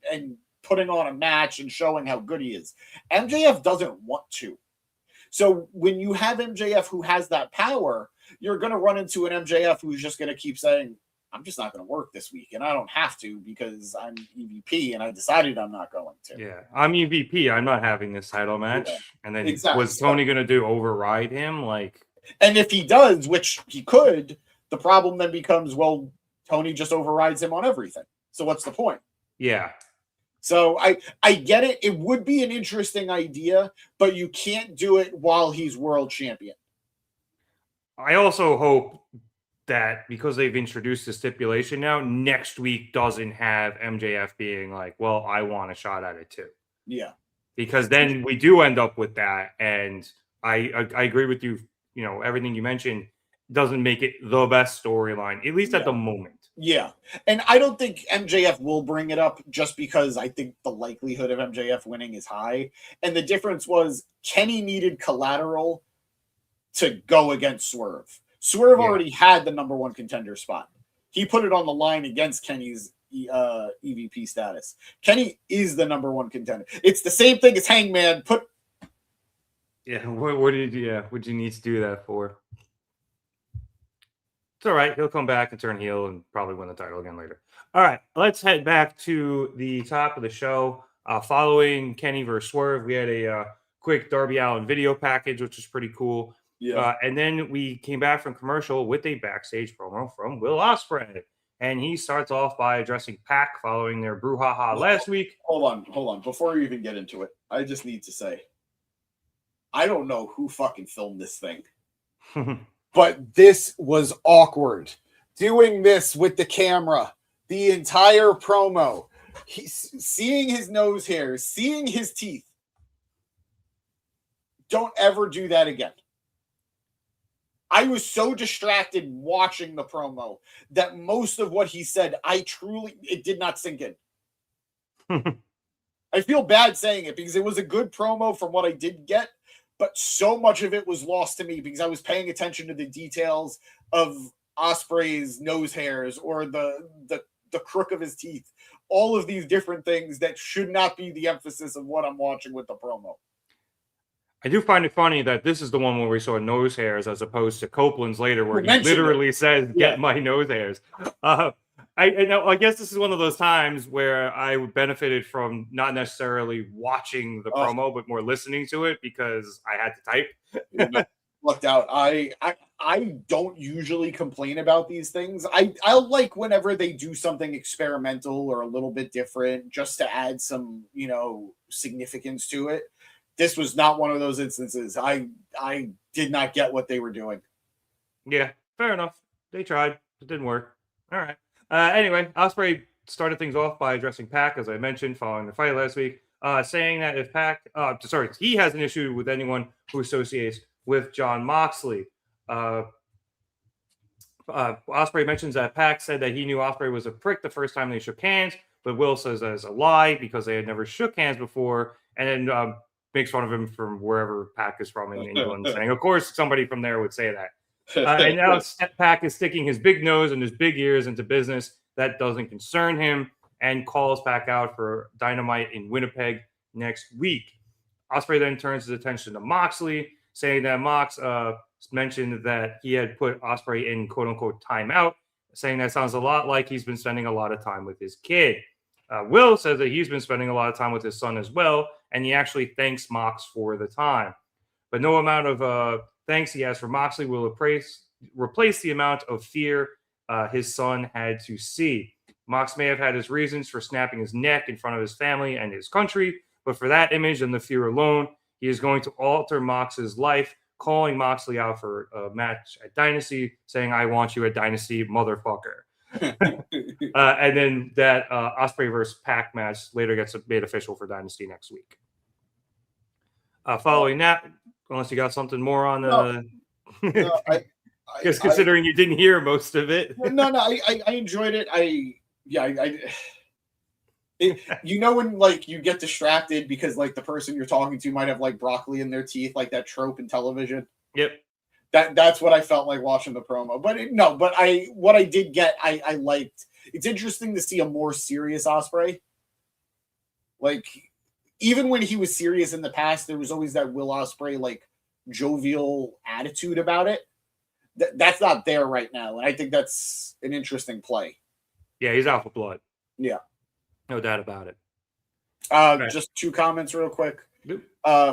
putting on a match and showing how good he is. MJF doesn't want to. So when you have MJF who has that power, you're going to run into an MJF who's just going to keep saying, I'm just not going to work this week, and I don't have to because I'm EVP, and I decided I'm not going to. Yeah, I'm EVP. I'm not having this title match. Yeah. And then was Tony going to do override him? And if he does, which he could, the problem then becomes, well, Tony just overrides him on everything. So what's the point? Yeah. So I get it. It would be an interesting idea, but you can't do it while he's world champion. I also hope that because they've introduced the stipulation now, next week doesn't have MJF being like, well, I want a shot at it too. Yeah. Because then we do end up with that. And I agree with you. You know, everything you mentioned doesn't make it the best storyline, at least at the moment. Yeah. And I don't think MJF will bring it up just because I think the likelihood of MJF winning is high. And the difference was Kenny needed collateral to go against Swerve. Swerve already had the number one contender spot. He put it on the line against Kenny's EVP status. Kenny is the number one contender. It's the same thing as Hangman. What did you need to do that for? It's all right. He'll come back and turn heel and probably win the title again later. All right, let's head back to the top of the show. Following Kenny versus Swerve, we had a quick Darby Allin video package, which was pretty cool. Yeah. And then we came back from commercial with a backstage promo from Will Ospreay. And he starts off by addressing Pac following their brouhaha last week. Hold on. Before you even get into it, I just need to say, I don't know who fucking filmed this thing. But this was awkward. Doing this with the camera, the entire promo, seeing his nose hairs, seeing his teeth. Don't ever do that again. I was so distracted watching the promo that most of what he said, it did not sink in. I feel bad saying it because it was a good promo from what I did get, but so much of it was lost to me because I was paying attention to the details of Ospreay's nose hairs or the crook of his teeth. All of these different things that should not be the emphasis of what I'm watching with the promo. I do find it funny that this is the one where we saw nose hairs as opposed to Copeland's later where he literally says, get my nose hairs. I guess this is one of those times where I benefited from not necessarily watching the promo, but more listening to it because I had to type. Looked out. I don't usually complain about these things. I like whenever they do something experimental or a little bit different just to add some, significance to it. This was not one of those instances. I did not get what they were doing. Yeah, fair enough. They tried. It didn't work. All right. Anyway, Ospreay started things off by addressing Pac, as I mentioned, following the fight last week, saying that if he has an issue with anyone who associates with John Moxley. Ospreay mentions that Pac said that he knew Ospreay was a prick the first time they shook hands, but Will says that is a lie because they had never shook hands before, and then makes fun of him from wherever Pac is from in England, saying, of course, somebody from there would say that. And now Pac is sticking his big nose and his big ears into business that doesn't concern him and calls Pac out for Dynamite in Winnipeg next week. Ospreay then turns his attention to Moxley, saying that Mox mentioned that he had put Ospreay in quote-unquote timeout, saying that sounds a lot like he's been spending a lot of time with his kid. Will says that he's been spending a lot of time with his son as well, and he actually thanks Mox for the time. But no amount of thanks he has for Moxley will replace the amount of fear his son had to see. Mox may have had his reasons for snapping his neck in front of his family and his country, but for that image and the fear alone, he is going to alter Mox's life, calling Moxley out for a match at Dynasty, saying, I want you at Dynasty, motherfucker. And then that Ospreay versus Pac match later gets made official for Dynasty next week. Following that, unless you got something more on the... Because considering you didn't hear most of it. I enjoyed it. When you get distracted because the person you're talking to might have broccoli in their teeth, like that trope in television. Yep. That's what I felt like watching the promo. But what I did get, I liked. It's interesting to see a more serious Ospreay. Even when he was serious in the past, there was always that Will Ospreay jovial attitude about it. That's not there right now, and I think that's an interesting play. Yeah, he's alpha blood. Yeah, no doubt about it. Just two comments real quick.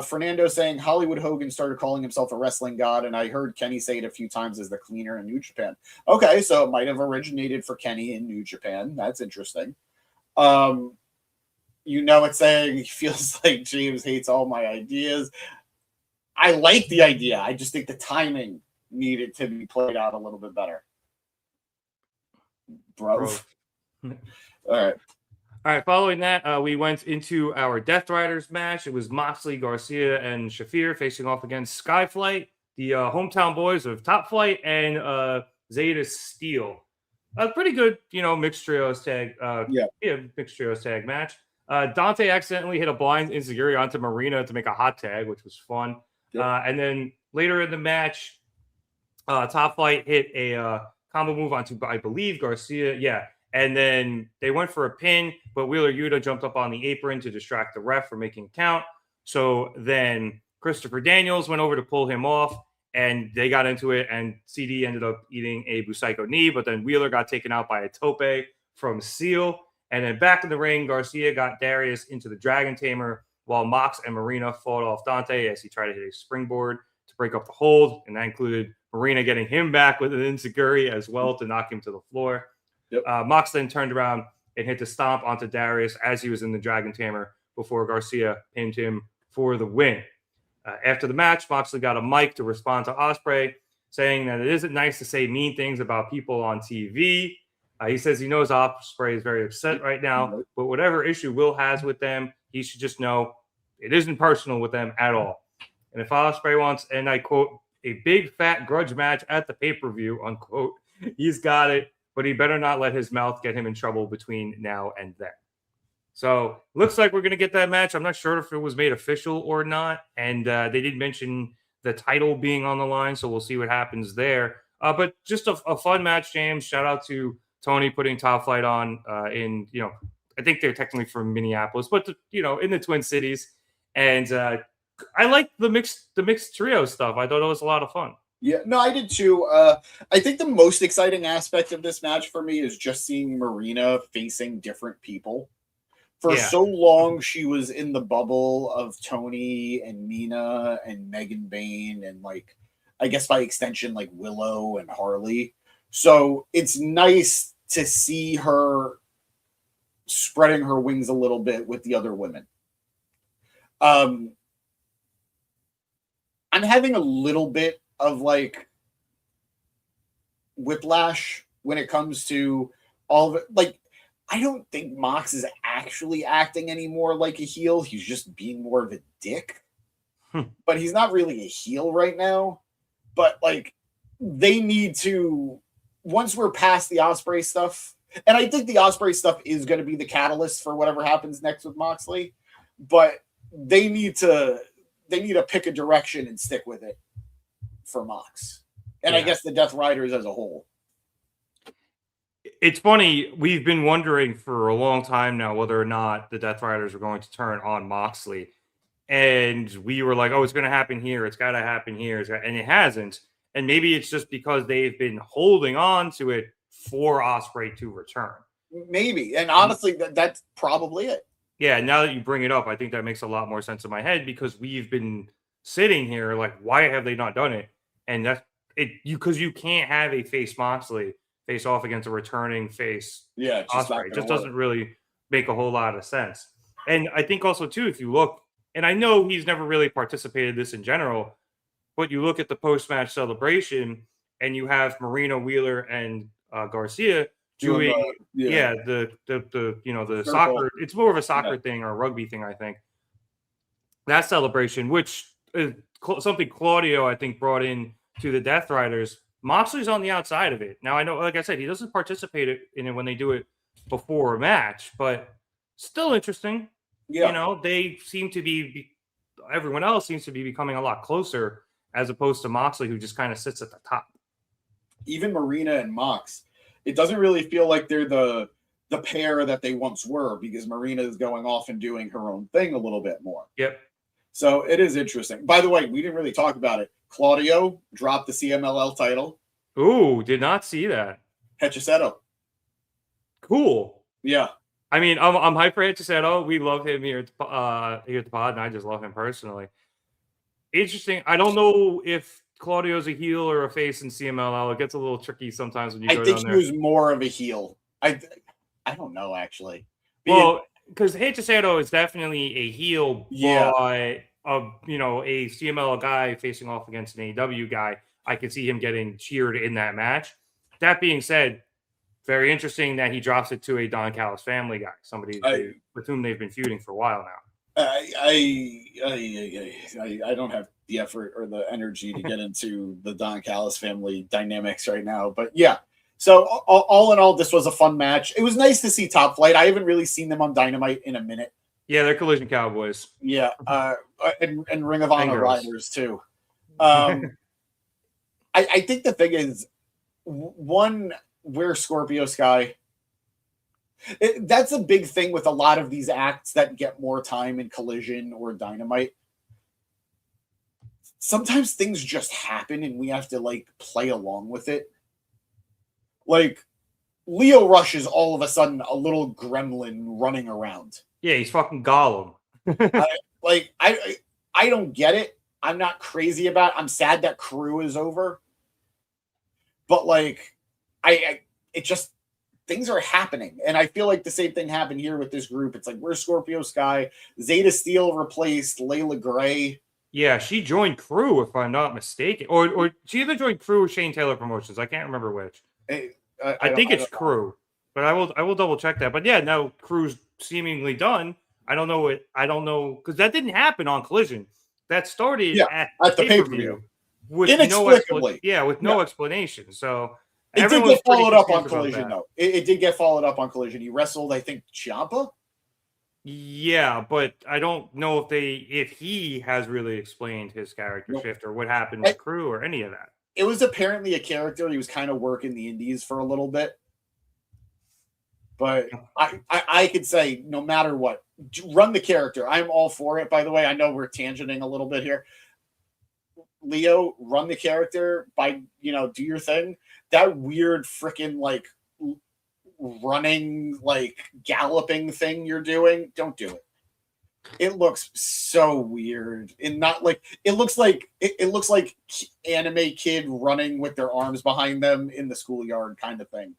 Fernando saying Hollywood Hogan started calling himself a wrestling god, and I heard Kenny say it a few times as the cleaner in New Japan. Okay, so it might have originated for Kenny in New Japan. That's interesting. It's saying he feels like James hates all my ideas. I like the idea. I just think the timing needed to be played out a little bit better. Bro. All right. All right, following that, we went into our Death Riders match. It was Moxley, Garcia, and Shafir facing off against SkyFlight, the hometown boys of Top Flight, and Zeyda Steel. A pretty good, mixed trios tag. Mixed trios tag match. Dante accidentally hit a blind enziguri onto Marina to make a hot tag, which was fun. Yep. And then later in the match, Top Flight hit a combo move onto, I believe, Garcia. Yeah. And then they went for a pin, but Wheeler Yuta jumped up on the apron to distract the ref from making count. So then Christopher Daniels went over to pull him off, and they got into it, and CD ended up eating a Busaiku knee, but then Wheeler got taken out by a tope from Seal. And then back in the ring, Garcia got Darius into the Dragon Tamer, while Mox and Marina fought off Dante as he tried to hit a springboard to break up the hold, and that included Marina getting him back with an enziguri as well to knock him to the floor. Yep. Mox then turned around and hit the stomp onto Darius as he was in the Dragon Tamer before Garcia pinned him for the win. After the match, Moxley got a mic to respond to Ospreay, saying that it isn't nice to say mean things about people on TV. He says he knows Ospreay is very upset right now, but whatever issue Will has with them, he should just know it isn't personal with them at all. And if Ospreay wants, and I quote, a big fat grudge match at the pay-per-view, unquote, he's got it. But he better not let his mouth get him in trouble between now and then. So looks like we're going to get that match. I'm not sure if it was made official or not. And they did mention the title being on the line, so we'll see what happens there. But just a fun match, James. Shout out to Tony putting Top Flight on in, I think they're technically from Minneapolis, but, in the Twin Cities. And I like the mixed trio stuff. I thought it was a lot of fun. Yeah, no, I did too. I think the most exciting aspect of this match for me is just seeing Marina facing different people. For so long, she was in the bubble of Tony and Mina and Megan Bain and, I guess by extension, Willow and Harley. So it's nice to see her spreading her wings a little bit with the other women. I'm having a little bit of whiplash when it comes to all of it. I don't think Mox is actually acting anymore like a heel. He's just being more of a dick. But he's not really a heel right now. But they need to, once we're past the Ospreay stuff, and I think the Ospreay stuff is going to be the catalyst for whatever happens next with Moxley, but they need to pick a direction and stick with it for Mox. And I guess the Death Riders as a whole. It's funny. We've been wondering for a long time now whether or not the Death Riders are going to turn on Moxley. And we were like, oh, it's going to happen here. It's got to happen here. And it hasn't. And maybe it's just because they've been holding on to it for Ospreay to return. Maybe. And honestly, that's probably it. Yeah, now that you bring it up, I think that makes a lot more sense in my head because we've been sitting here why have they not done it? And that's it, because you can't have a face Moxley face off against a returning face. Yeah, Ospreay. It just doesn't really make a whole lot of sense. And I think also too, if you look, and I know he's never really participated in this in general, but you look at the post-match celebration, and you have Marina, Wheeler, and Garcia doing the soccer. It's more of a soccer thing or a rugby thing, I think. That celebration, which is something Claudio, I think, brought in to the Death Riders. Moxley's on the outside of it. Now, I know, like I said, he doesn't participate in it when they do it before a match, but still interesting. Yeah. They seem to be, everyone else seems to be becoming a lot closer as opposed to Moxley, who just kind of sits at the top. Even Marina and Mox, it doesn't really feel like they're the pair that they once were because Marina is going off and doing her own thing a little bit more. Yep. So it is interesting. By the way, we didn't really talk about it. Claudio dropped the CMLL title. Ooh, did not see that. Hechiseto. Cool. Yeah. I mean, I'm hyped for Hechiseto. We love him here at the pod, and I just love him personally. Interesting. I don't know if Claudio's a heel or a face in CMLL. It gets a little tricky sometimes when you go down there. I think he was more of a heel. I don't know, actually. Well, because Hechiseto is definitely a heel, but a CMLL guy facing off against an AEW guy, I could see him getting cheered in that match. That being said, very interesting that he drops it to a Don Callis family guy, somebody with whom they've been feuding for a while now. I don't have the effort or the energy to get into the Don Callis family dynamics right now, but yeah. So all in all, this was a fun match. It was nice to see Top Flight. I haven't really seen them on Dynamite in a minute. Yeah, they're Collision Cowboys. Yeah, and Ring of Honor Riders too. I think the thing is, one, we're Scorpio Sky. That's a big thing with a lot of these acts that get more time in Collision or Dynamite. Sometimes things just happen and we have to like play along with it. Like Leo Rush is all of a sudden a little gremlin running around. Yeah, he's fucking Gollum. I don't get it. I'm not crazy about it. I'm sad that Crew is over. But like it just, things are happening. And I feel like the same thing happened here with this group. It's like we're Scorpio Sky. Zeyda Steel replaced Layla Gray. Yeah, she joined Crew, if I'm not mistaken. Or she either joined Crew or Shane Taylor Promotions. I can't remember which. I think it's Crew. But I will double check that. But yeah, now Crew's seemingly done. I don't know because that didn't happen on Collision. That started at the pay-per-view. Inexplicably. With no explanation. So it did get followed up on Collision, though. It did get followed up on Collision. He wrestled, I think, Ciampa. Yeah, but I don't know if he has really explained his character shift or what happened with Crew or any of that. It was apparently a character he was kind of working the indies for a little bit. But I could say no matter what, run the character. I'm all for it, by the way. I know we're tangenting a little bit here. Leo, run the character by, do your thing. That weird freaking like running, like galloping thing you're doing, don't do it. It looks so weird and not like it looks like anime kid running with their arms behind them in the schoolyard kind of thing.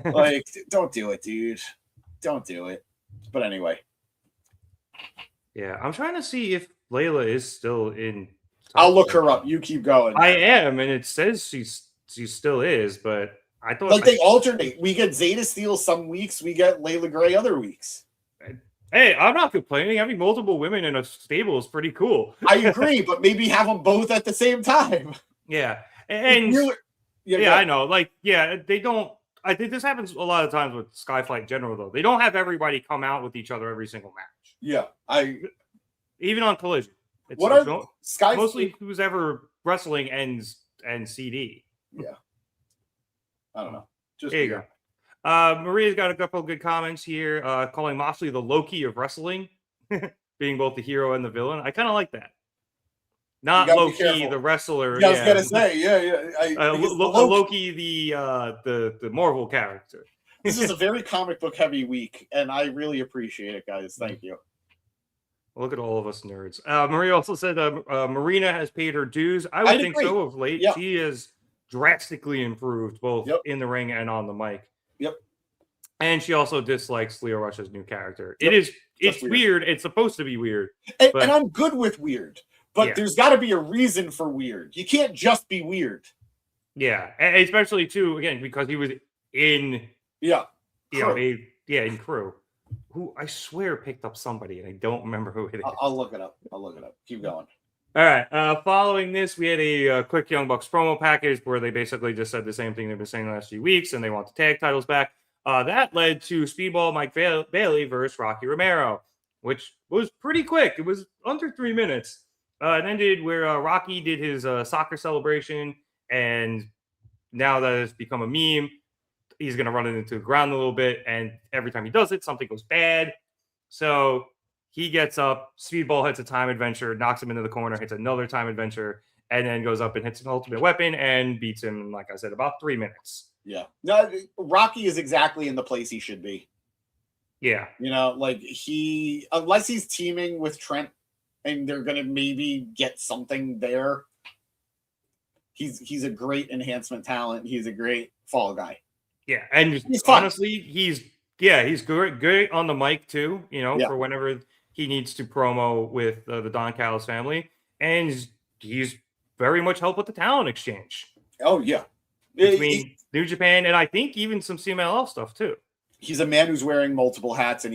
Like, don't do it, dude. Don't do it. But anyway. Yeah, I'm trying to see if Layla is still in. I'll look her up. You keep going. I am, and it says she still is, but I thought like they alternate. We get Zeyda Steel some weeks, we get Layla Gray other weeks. Hey, I'm not complaining. Having multiple women in a stable is pretty cool. I agree, but maybe have them both at the same time. Yeah, and I know. Like, they don't. I think this happens a lot of times with SkyFlight in general, though. They don't have everybody come out with each other every single match. Yeah, even on Collision. It's mostly who's ever wrestling ends CD. Yeah, I don't know. Just there you go. Maria's got a couple of good comments here, calling Moxley the Loki of wrestling, being both the hero and the villain. I kind of like that. Not Loki, the wrestler. Yeah, I was gonna say, Loki, the Marvel character. This is a very comic book heavy week, and I really appreciate it, guys. Thank you. Look at all of us nerds. Maria also said Marina has paid her dues. I would think so of late. Yep. She has drastically improved both in the ring and on the mic. Yep. And she also dislikes Leo Rush's new character. It's weird. It's supposed to be weird. And I'm good with weird. But there's got to be a reason for weird. You can't just be weird. Yeah, and especially too again because he was in in Crew, who I swear picked up somebody and I don't remember who it is. I'll look it up. Keep going. All right. Following this, we had a quick Young Bucks promo package where they basically just said the same thing they've been saying the last few weeks, and they want the tag titles back. That led to Speedball Mike Bailey versus Rocky Romero, which was pretty quick. It was under 3 minutes. It ended where Rocky did his soccer celebration, and now that it's become a meme, he's going to run it into the ground a little bit, and every time he does it, something goes bad. So he gets up, Speedball hits a time adventure, knocks him into the corner, hits another time adventure, and then goes up and hits an ultimate weapon and beats him in, like I said, about 3 minutes. Yeah. No, Rocky is exactly in the place he should be. Yeah. Like unless he's teaming with Trent, and they're going to maybe get something there. He's a great enhancement talent. He's a great fall guy. Yeah, and honestly, he's good on the mic too, for whenever he needs to promo with the Don Callis family. And he's very much helped with the talent exchange. Oh, yeah. between New Japan and I think even some CMLL stuff too. He's a man who's wearing multiple hats, and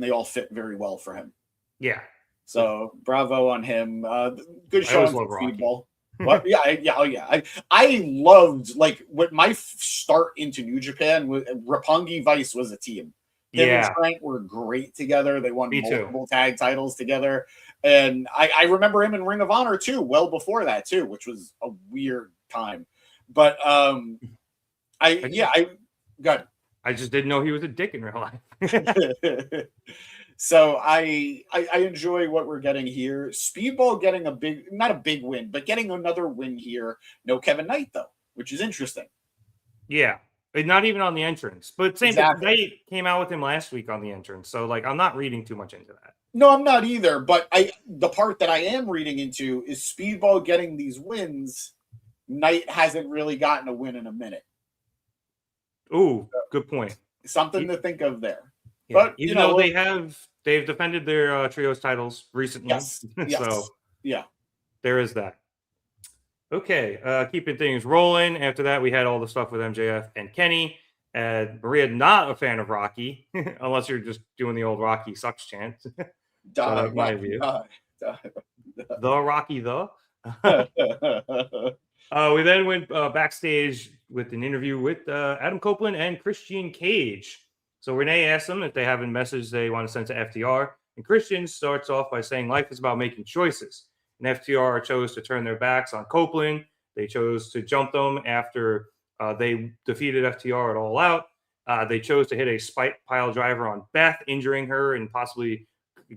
they all fit very well for him. Yeah. So bravo on him. Good I always showing love for Rocky. Speedball. What? Yeah. I loved like what my start into New Japan was. Roppongi Vice was a team. Him and Trent were great together. They won multiple tag titles together, and I remember him in Ring of Honor too. Well before that too, which was a weird time. But I got. I just didn't know he was a dick in real life. So I enjoy what we're getting here. Speedball getting not a big win, but getting another win here. No Kevin Knight though, which is interesting. Yeah, not even on the entrance, but same Exactly. Knight came out with him last week on the entrance, so like I'm not reading too much into that. No, I'm not either. But the part that I am reading into is Speedball getting these wins. Knight hasn't really gotten a win in a minute. Ooh, good point. Something to think of there. Yeah. But even though they've defended their trios titles recently, yes. So yeah, there is that. Okay, keeping things rolling. After that, we had all the stuff with MJF and Kenny. Maria, not a fan of Rocky, unless you're just doing the old Rocky sucks chant. My view. The Rocky, the. We then went backstage with an interview with Adam Copeland and Christian Cage. So Renee asked them if they have a message they want to send to FTR. And Christian starts off by saying life is about making choices. And FTR chose to turn their backs on Copeland. They chose to jump them after they defeated FTR at All Out. They chose to hit a spike pile driver on Beth, injuring her and possibly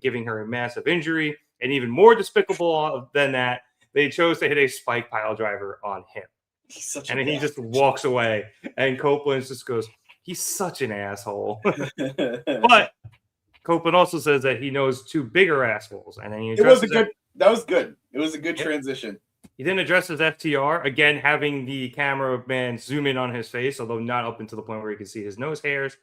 giving her a massive injury. And even more despicable than that, they chose to hit a spike pile driver on him. And then he just walks away. And Copeland just goes, he's such an asshole. But Copeland also says that he knows two bigger assholes. And then that was good. It was a good transition. He then addresses FTR, again, having the cameraman zoom in on his face, although not up into the point where you can see his nose hairs,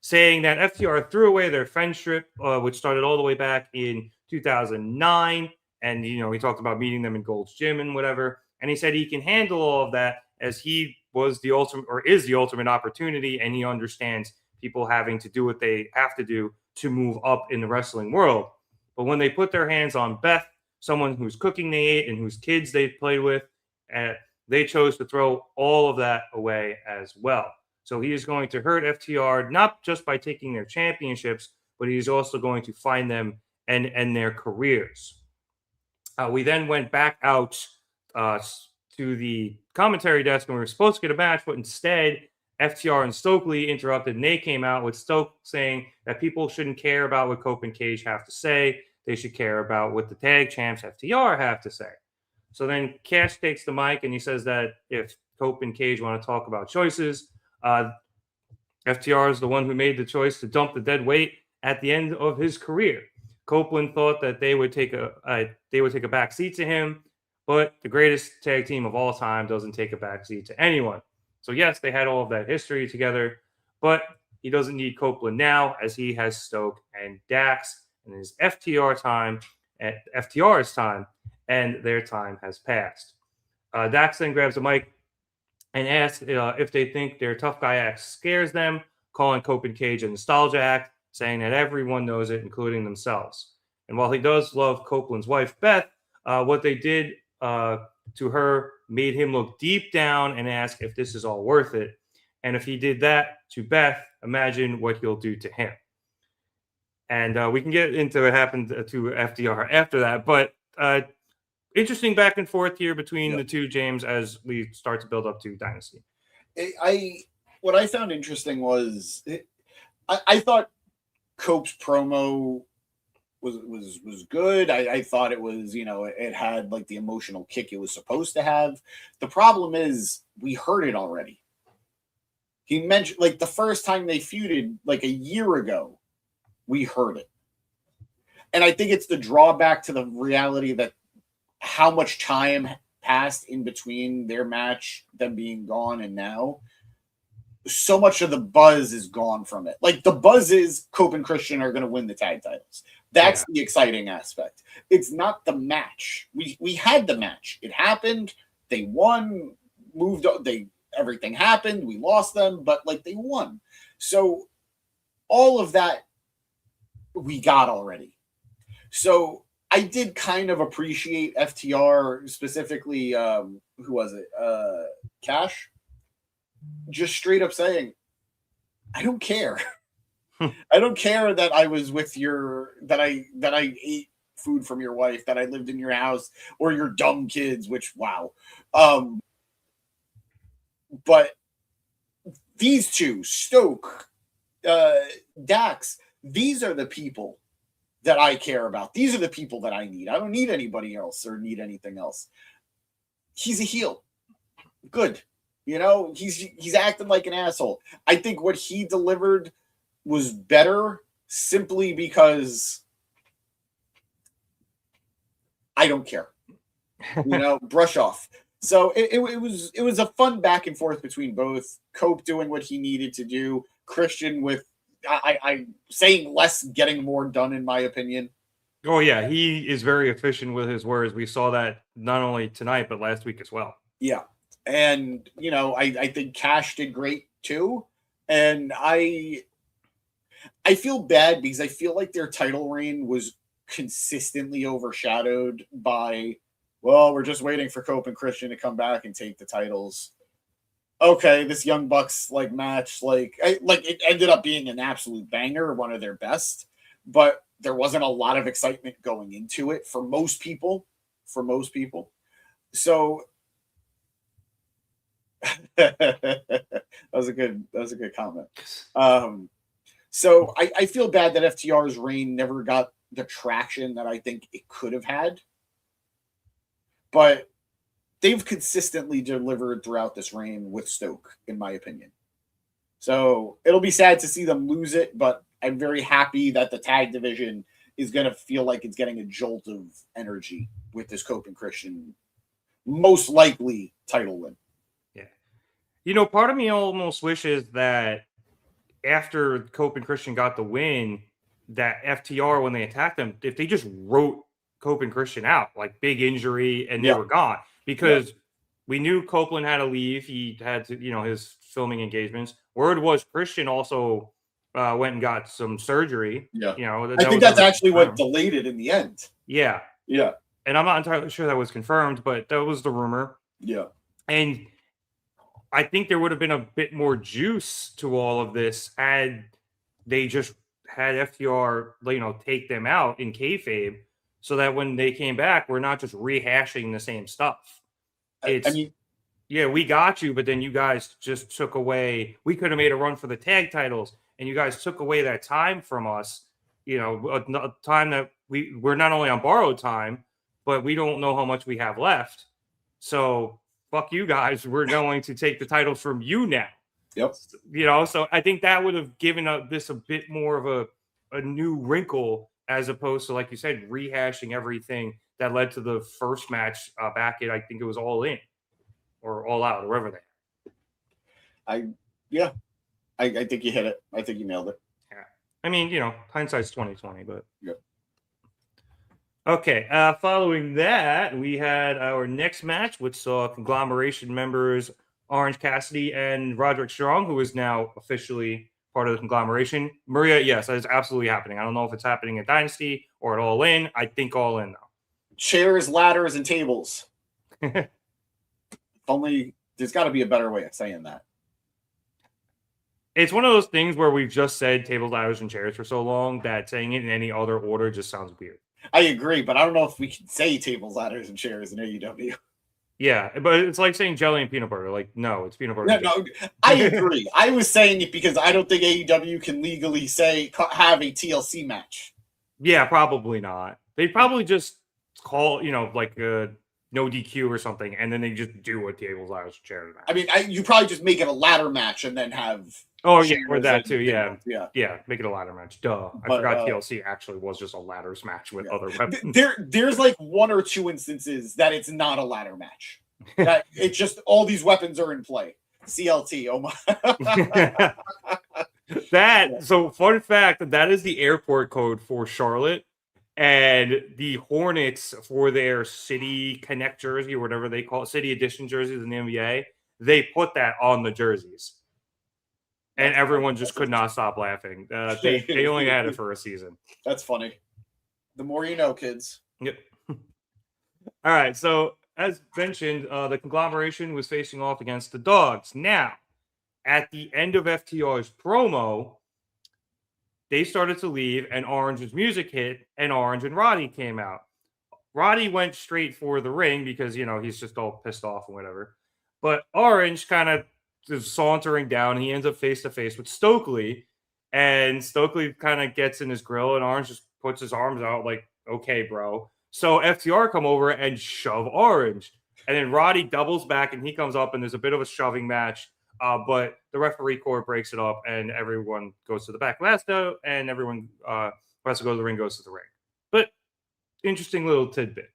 saying that FTR threw away their friendship, which started all the way back in 2009. And, he talked about meeting them in Gold's Gym and whatever. And he said he can handle all of that as he was the ultimate, or is the ultimate opportunity. And he understands people having to do what they have to do to move up in the wrestling world. But when they put their hands on Beth, someone whose cooking they ate and whose kids they played with, they chose to throw all of that away as well. So he is going to hurt FTR, not just by taking their championships, but he's also going to find them and end their careers. We then went back out to the commentary desk and we were supposed to get a match, but instead FTR and Stokely interrupted and they came out with Stoke saying that people shouldn't care about what Cope and Cage have to say. They should care about what the tag champs FTR have to say. So then Cash takes the mic and he says that if Cope and Cage want to talk about choices, FTR is the one who made the choice to dump the dead weight at the end of his career. Copeland thought that they would take a back seat to him, but the greatest tag team of all time doesn't take a back seat to anyone. So yes, they had all of that history together, but he doesn't need Copeland now as he has Stoke and Dax and his FTR's time, and their time has passed. Dax then grabs the mic and asks if they think their tough guy act scares them, calling Cope and Cage a nostalgia act, saying that everyone knows it, including themselves. And while he does love Copeland's wife, Beth, what they did to her made him look deep down and ask if this is all worth it. And if he did that to Beth, imagine what he'll do to him. And we can get into what happened to FDR after that. But interesting back and forth here between the two, James, as we start to build up to Dynasty. What I found interesting was I thought Cope's promo was good. I thought it was, it had like the emotional kick it was supposed to have. The problem is we heard it already. He mentioned like the first time they feuded like a year ago, we heard it. And I think it's the drawback to the reality that how much time passed in between their match, them being gone and now. So much of the buzz is gone from it. Like the buzz is Cope and Christian are going to win the tag titles. That's the exciting aspect. It's not the match. We had the match. It happened. They won, moved on. everything happened. We lost them, but like they won. So all of that we got already. So I did kind of appreciate FTR, specifically, who was it? Cash, just straight up saying, I don't care. I don't care that I was with that I ate food from your wife, that I lived in your house, or your dumb kids, which, wow. But these two, Stoke, Dax, these are the people that I care about. These are the people that I need. I don't need anybody else or need anything else. He's a heel. Good. You know, he's acting like an asshole. I think what he delivered was better simply because I don't care. You know, brush off. So it was a fun back and forth between both. Cope doing what he needed to do, Christian with I saying less, getting more done, in my opinion. Oh yeah, he is very efficient with his words. We saw that not only tonight but last week as well. Yeah. And, you know, I think Cash did great too. And I feel bad because I feel like their title reign was consistently overshadowed by, well, we're just waiting for Cope and Christian to come back and take the titles. Okay, this Young Bucks match, it ended up being an absolute banger, one of their best, but there wasn't a lot of excitement going into it for most people. So that was a good comment. So I feel bad that FTR's reign never got the traction that I think it could have had, but they've consistently delivered throughout this reign with Stoke, in my opinion. So it'll be sad to see them lose it, but I'm very happy that the tag division is going to feel like it's getting a jolt of energy with this Cope and Christian, most likely title win. Yeah. You know, part of me almost wishes that after Cope and Christian got the win, that FTR, when they attacked them, if they just wrote Cope and Christian out, like big injury, and they were gone. Because we knew Copeland had to leave. He had to, his filming engagements. Word was Christian also went and got some surgery. Yeah. I think that's actually what delayed it in the end. Yeah. Yeah. And I'm not entirely sure that was confirmed, but that was the rumor. Yeah. And I think there would have been a bit more juice to all of this had they just had FTR, take them out in kayfabe, so that when they came back, we're not just rehashing the same stuff. We got you, but then you guys just took away. We could have made a run for the tag titles, and you guys took away that time from us. A time that we're not only on borrowed time, but we don't know how much we have left. So fuck you guys. We're going to take the titles from you now. Yep. So I think that would have given this a bit more of a new wrinkle, as opposed to, like you said, rehashing everything that led to the first match back at, I think it was All In or All Out, or wherever they. I think you hit it. I think you nailed it. Yeah. I mean, hindsight's 20/20, but. Yep. Okay. Following that, we had our next match, which saw Conglomeration members Orange Cassidy and Roderick Strong, who is now officially part of the Conglomeration. Maria, yes, that is absolutely happening. I don't know if it's happening at Dynasty or at All In. I think All In, though. Chairs, ladders, and tables. Only there's got to be a better way of saying that. It's one of those things where we've just said tables, ladders, and chairs for so long that saying it in any other order just sounds weird. I agree, but I don't know if we can say tables, ladders, and chairs in AEW. Yeah, but it's like saying jelly and peanut butter. Like, no, it's peanut butter. No, I agree. I was saying it because I don't think AEW can legally have a TLC match. Yeah, probably not. They'd probably just call, like a no DQ or something, and then they just do a tables, ladders, chairs match. I mean, you probably just make it a ladder match and then have. Oh yeah, or that too. Yeah, yeah. Make it a ladder match. Duh, I forgot TLC actually was just a ladders match with other weapons. There's like one or two instances that it's not a ladder match. That it's just all these weapons are in play. CLT. Oh my. So fun fact, that is the airport code for Charlotte, and the Hornets for their City Connect jersey or whatever they call it, City Edition jerseys in the NBA. they put that on the jerseys. And everyone just could not stop laughing. They only had it for a season. That's funny. The more you know, kids. Yep. All right. So, as mentioned, the Conglomeration was facing off against the Dogs. Now, at the end of FTR's promo, they started to leave, and Orange's music hit, and Orange and Roddy came out. Roddy went straight for the ring because, he's just all pissed off and whatever. But Orange kind of is sauntering down. He ends up face-to-face with Stokely, and Stokely kind of gets in his grill, and Orange just puts his arms out like, okay, bro. So FTR come over and shove Orange. And then Roddy doubles back, and he comes up, and there's a bit of a shoving match. But the referee cord breaks it up, and everyone goes to the back. And everyone who has to go to the ring goes to the ring. But interesting little tidbit.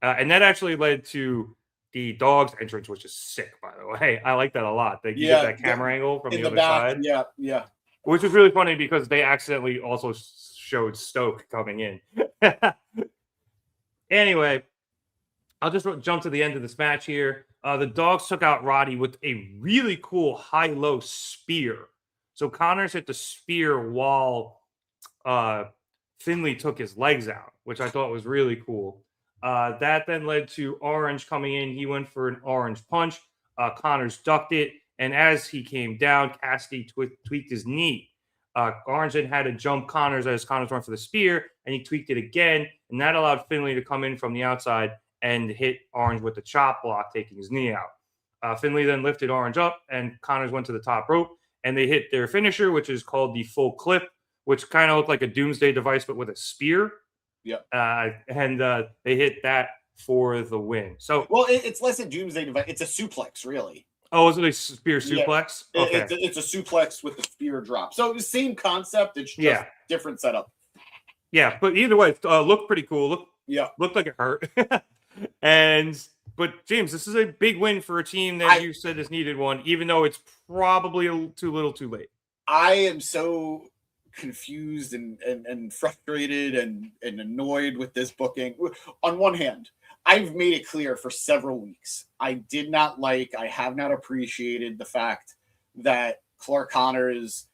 And that actually led to the Dogs entrance, which is sick, by the way. I like that a lot. They get that camera angle from the other back, side. Yeah. Which was really funny because they accidentally also showed Stoke coming in. Anyway, I'll just jump to the end of this match here. The Dogs took out Roddy with a really cool high-low spear. So Connors hit the spear while Finlay took his legs out, which I thought was really cool. That then led to Orange coming in. He went for an orange punch. Connors ducked it. And as he came down, Cassidy tweaked his knee. Orange then had to jump Connors as Connors went for the spear, and he tweaked it again. And that allowed Finlay to come in from the outside and hit Orange with the chop block, taking his knee out. Finlay then lifted Orange up, and Connors went to the top rope, and they hit their finisher, which is called the full clip, which kind of looked like a doomsday device, but with a spear. Yeah. And they hit that for the win. So, well, it's less a doomsday device. It's a suplex, really. Oh, is it a spear suplex? Yeah. Okay. It's a suplex with the spear drop. So the same concept. It's just different setup. Yeah, but either way, it looked pretty cool. Looked like it hurt. But James, this is a big win for a team that you said has needed one, even though it's probably too little too late. I am so confused and frustrated and annoyed with this booking. On one hand, I've made it clear for several weeks. I have not appreciated the fact that Clark Connors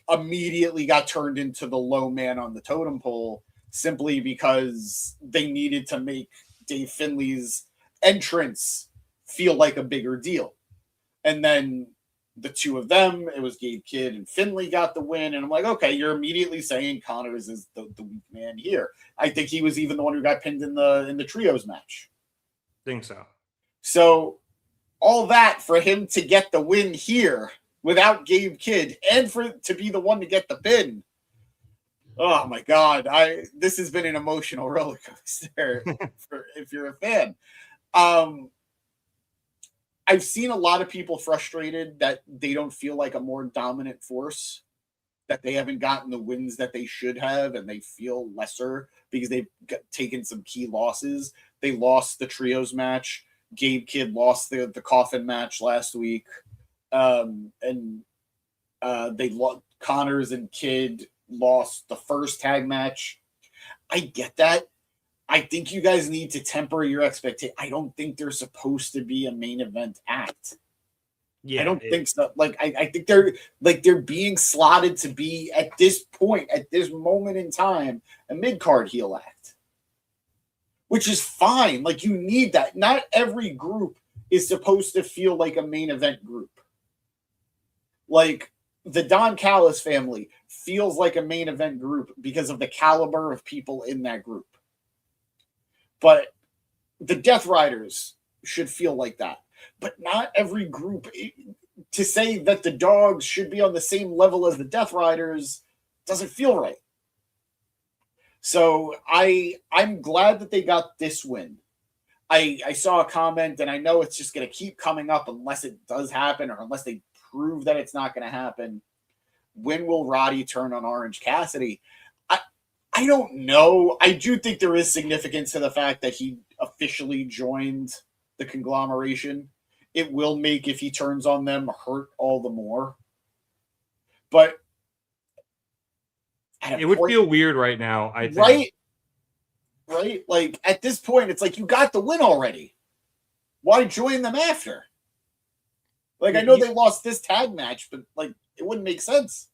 immediately got turned into the low man on the totem pole simply because they needed to make Dave Finlay's entrance feel like a bigger deal. And then the two of them, it was Gabe Kidd and Finlay got the win. And I'm like, okay, you're immediately saying Connors is the weak man here. I think he was even the one who got pinned in the trios match. Think so. So all that for him to get the win here without Gabe Kidd and for to be the one to get the pin. Oh my God. This has been an emotional roller coaster if you're a fan. I've seen a lot of people frustrated that they don't feel like a more dominant force, that they haven't gotten the wins that they should have, and they feel lesser because they've taken some key losses. They lost the trios match. Gabe Kidd lost the coffin match last week. Connors and Kidd lost the first tag match. I get that. I think you guys need to temper your expectation. I don't think they're supposed to be a main event act. Yeah, I don't think so. I think they're being slotted to be at this point, at this moment in time, a mid-card heel act, which is fine. You need that. Not every group is supposed to feel like a main event group. The Don Callis family feels like a main event group because of the caliber of people in that group. But the Death Riders should feel like that. But not every group. To say that the Dogs should be on the same level as the Death Riders doesn't feel right. So I'm glad that they got this win. I saw a comment, and I know it's just going to keep coming up unless it does happen or unless they prove that it's not going to happen. When will Roddy turn on Orange Cassidy? I don't know. I do think there is significance to the fact that he officially joined the Conglomeration. It will make, if he turns on them, hurt all the more. But it would feel weird right now, I think. Right? At this point, it's you got the win already. Why join them after? Like, I know they lost this tag match, but like, it wouldn't make sense.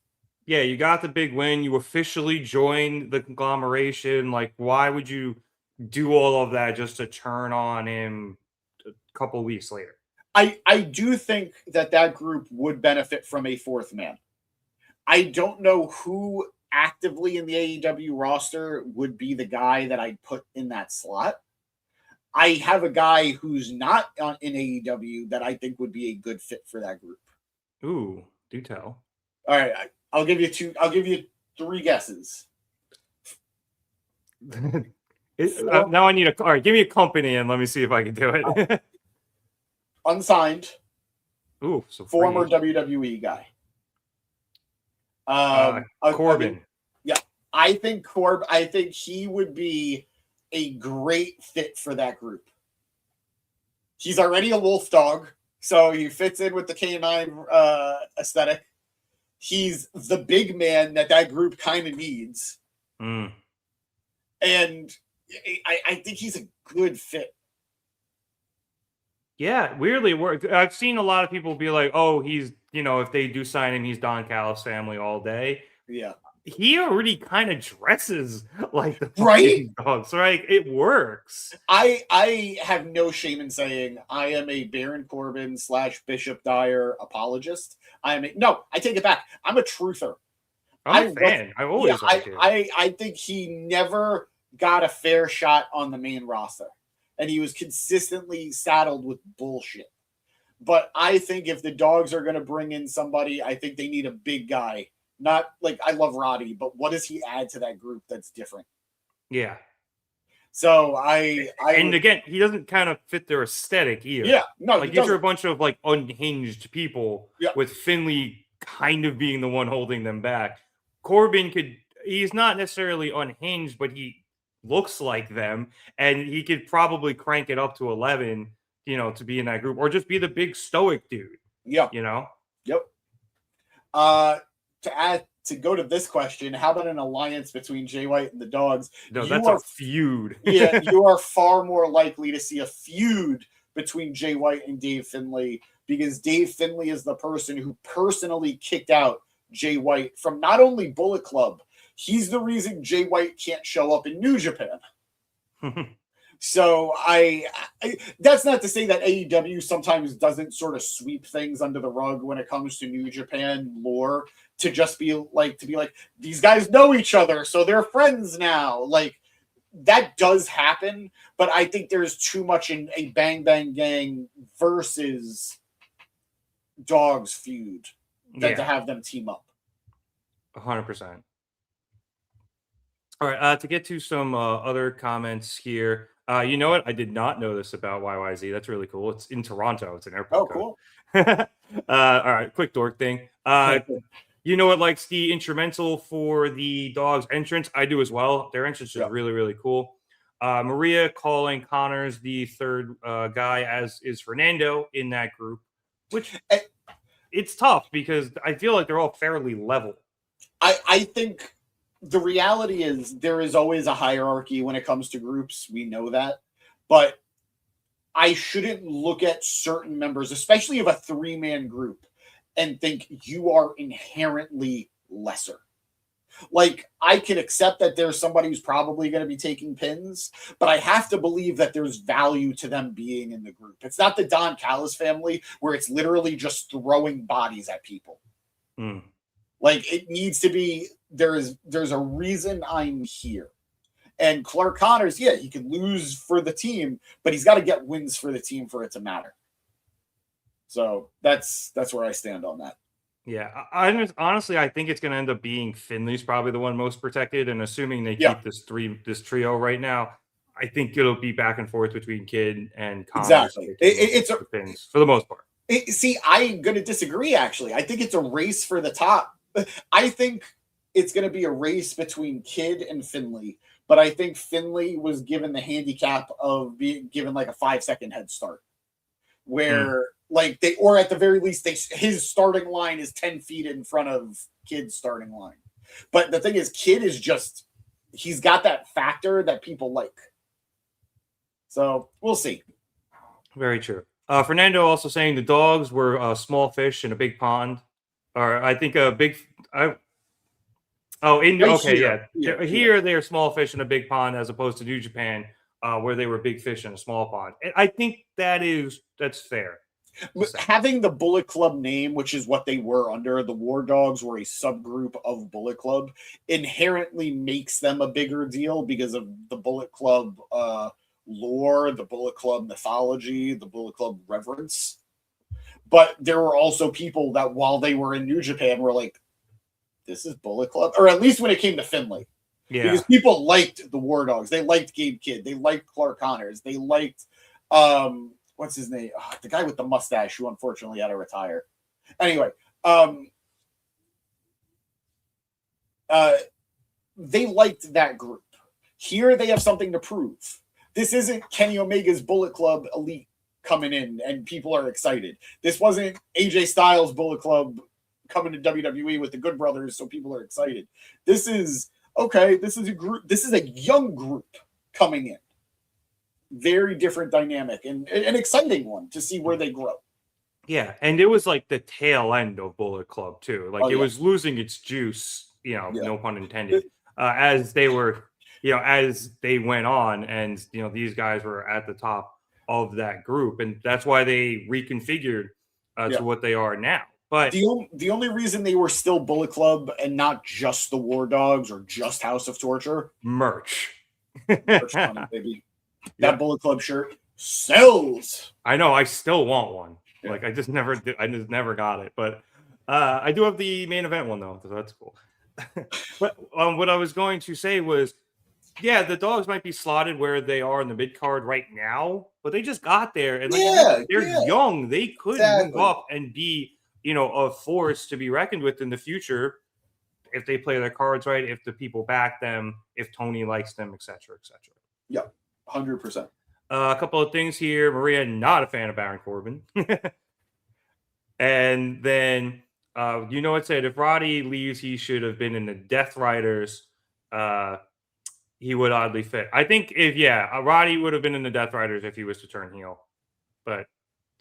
Yeah, you got the big win. You officially joined the conglomeration. Like, why would you do all of that just to turn on him a couple weeks later? I do think that group would benefit from a fourth man. I don't know who actively in the AEW roster would be the guy that I'd put in that slot. I have a guy who's not in AEW that I think would be a good fit for that group. Ooh, do tell. All right, I'll give you two. I'll give you three guesses. Now I need all right, give me a company and let me see if I can do it. Unsigned. Ooh, so former WWE guy. Corbin. I think I think he would be a great fit for that group. He's already a wolf dog, so he fits in with the canine aesthetic. He's the big man that group kind of needs. And I think he's a good fit. Yeah, weirdly, I've seen a lot of people be like, oh, he's, if they do sign him, he's Don Callis' family all day. Yeah. He already kind of dresses like the right dogs, right? It works. I have no shame in saying I am a Baron Corbin / Bishop Dyer apologist. I take it back. I'm a truther. I'm a fan. I always liked him. I think he never got a fair shot on the main roster, and he was consistently saddled with bullshit. But I think if the dogs are going to bring in somebody, I think they need a big guy. Not like I love Roddy, but what does he add to that group that's different? Yeah. So again, he doesn't kind of fit their aesthetic either. Yeah, no, like these are a bunch of like unhinged people with Finlay kind of being the one holding them back. Corbin he's not necessarily unhinged, but he looks like them, and he could probably crank it up to 11, to be in that group, or just be the big stoic dude. Yeah. Yep. To go to this question, how about an alliance between Jay White and the Dogs? No, that's a feud. Yeah, you are far more likely to see a feud between Jay White and Dave Finlay, because Dave Finlay is the person who personally kicked out Jay White from not only Bullet Club, he's the reason Jay White can't show up in New Japan. So I that's not to say that AEW sometimes doesn't sort of sweep things under the rug when it comes to New Japan lore, to just be like, these guys know each other, so they're friends now. Like, that does happen, but I think there's too much in a Bang Bang Gang versus Dogs feud than to have them team up. 100%. All right, to get to some other comments here. You know what? I did not know this about YYZ. That's really cool. It's in Toronto. It's an airport. Oh, cool. All right, quick dork thing. You know what? Likes the instrumental for the Dogs entrance. I do as well. Their entrance is really, really cool. Maria calling Connors the third guy, as is Fernando in that group, which it's tough because I feel like they're all fairly level. I think the reality is there is always a hierarchy when it comes to groups. We know that. But I shouldn't look at certain members, especially of a three-man group, and think you are inherently lesser. Like, I can accept that there's somebody who's probably going to be taking pins, but I have to believe that there's value to them being in the group. It's not the Don Callis family where it's literally just throwing bodies at people. Like, it needs to be, there's a reason I'm here. And Clark Connors, he can lose for the team, but he's got to get wins for the team for it to matter. So that's where I stand on that. Yeah, honestly, I think it's going to end up being Finlay's probably the one most protected, and assuming they keep this trio right now, I think it'll be back and forth between Kid and Connors. Exactly, it's pins for the most part. See, I'm going to disagree. Actually, I think it's a race for the top. I think it's going to be a race between Kid and Finlay, but I think Finlay was given the handicap of being given like a 5-second head start, where. Like or at the very least, his starting line is 10 feet in front of Kid's starting line. But the thing is, Kid is he's got that factor that people like. So we'll see. Very true. Fernando also saying the dogs were a small fish in a big pond, or I think a big. Here they are small fish in a big pond as opposed to New Japan, where they were big fish in a small pond. And I think that's fair. Having the Bullet Club name, which is what they were under, the War Dogs were a subgroup of Bullet Club, inherently makes them a bigger deal because of the Bullet Club lore, the Bullet Club mythology, the Bullet Club reverence. But there were also people that while they were in New Japan were like, this is Bullet Club, or at least when it came to Finlay. Yeah. Because people liked the War Dogs. They liked Gabe Kidd. They liked Clark Connors. They liked what's his name? Oh, the guy with the mustache who unfortunately had to retire. Anyway, they liked that group. Here they have something to prove. This isn't Kenny Omega's Bullet Club Elite coming in and people are excited. This wasn't AJ Styles' Bullet Club coming to WWE with the Good Brothers, so people are excited. This is a group. This is a young group coming in. Very different dynamic and an exciting one to see where they grow. Yeah, and it was like the tail end of Bullet Club too. Like it was losing its juice, no pun intended, as they were, as they went on, and these guys were at the top of that group, and that's why they reconfigured to what they are now. But the only reason they were still Bullet Club and not just the War Dogs or just House of Torture, merch money, baby. That Bullet Club shirt sells. I know. I still want one. Yeah. Like I just never got it. But I do have the main event one though, so that's cool. But what I was going to say was, the dogs might be slotted where they are in the mid card right now, but they just got there, and they're young. They could move up and be, a force to be reckoned with in the future if they play their cards right, if the people back them, if Tony likes them, etc., etc. Yeah. 100%. A couple of things here. Maria, not a fan of Baron Corbin. And then, it said if Roddy leaves, he should have been in the Death Riders. He would oddly fit. I think Roddy would have been in the Death Riders if he was to turn heel. But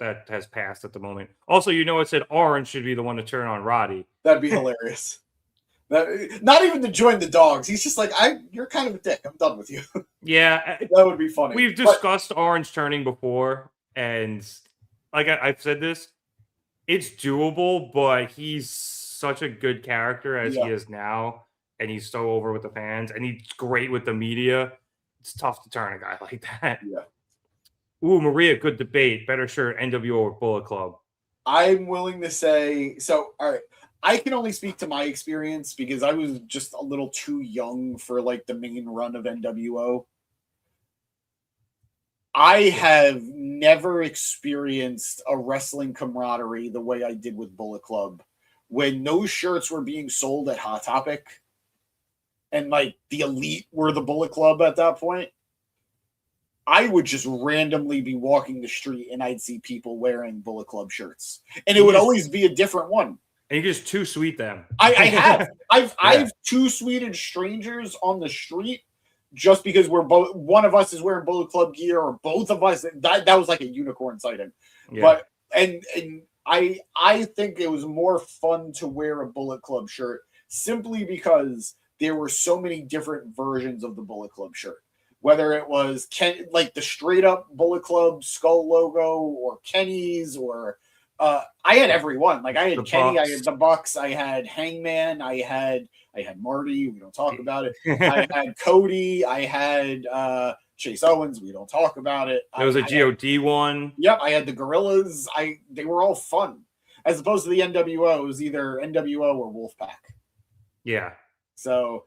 that has passed at the moment. Also, it said Orange should be the one to turn on Roddy. That'd be hilarious. Not even to join the dogs. He's just like, you're kind of a dick. I'm done with you. Yeah. That would be funny. We've discussed Orange turning before, and like I've said this, it's doable, but he's such a good character as he is now, and he's so over with the fans, and he's great with the media. It's tough to turn a guy like that. Yeah. Ooh, Maria, good debate. Better shirt, NWO or Bullet Club? I'm willing to say, all right. I can only speak to my experience because I was just a little too young for like the main run of NWO. I have never experienced a wrestling camaraderie the way I did with Bullet Club when those shirts were being sold at Hot Topic and like the Elite were the Bullet Club at that point. I would just randomly be walking the street and I'd see people wearing Bullet Club shirts, and it would always be a different one. And you just too sweet them. I've two sweeted strangers on the street just because we're both, one of us is wearing Bullet Club gear or both of us. That was like a unicorn sighting. Yeah. But and I think it was more fun to wear a Bullet Club shirt simply because there were so many different versions of the Bullet Club shirt. Whether it was like the straight up Bullet Club skull logo or Kenny's or I had every one. Like I had Kenny, I had the Bucks, I had Hangman, I had Marty. We don't talk about it. I had Cody. I had Chase Owens. We don't talk about it. There was a God one. Yep, I had the Gorillas. They were all fun, as opposed to the NWO. It was either NWO or Wolfpack. Yeah. So,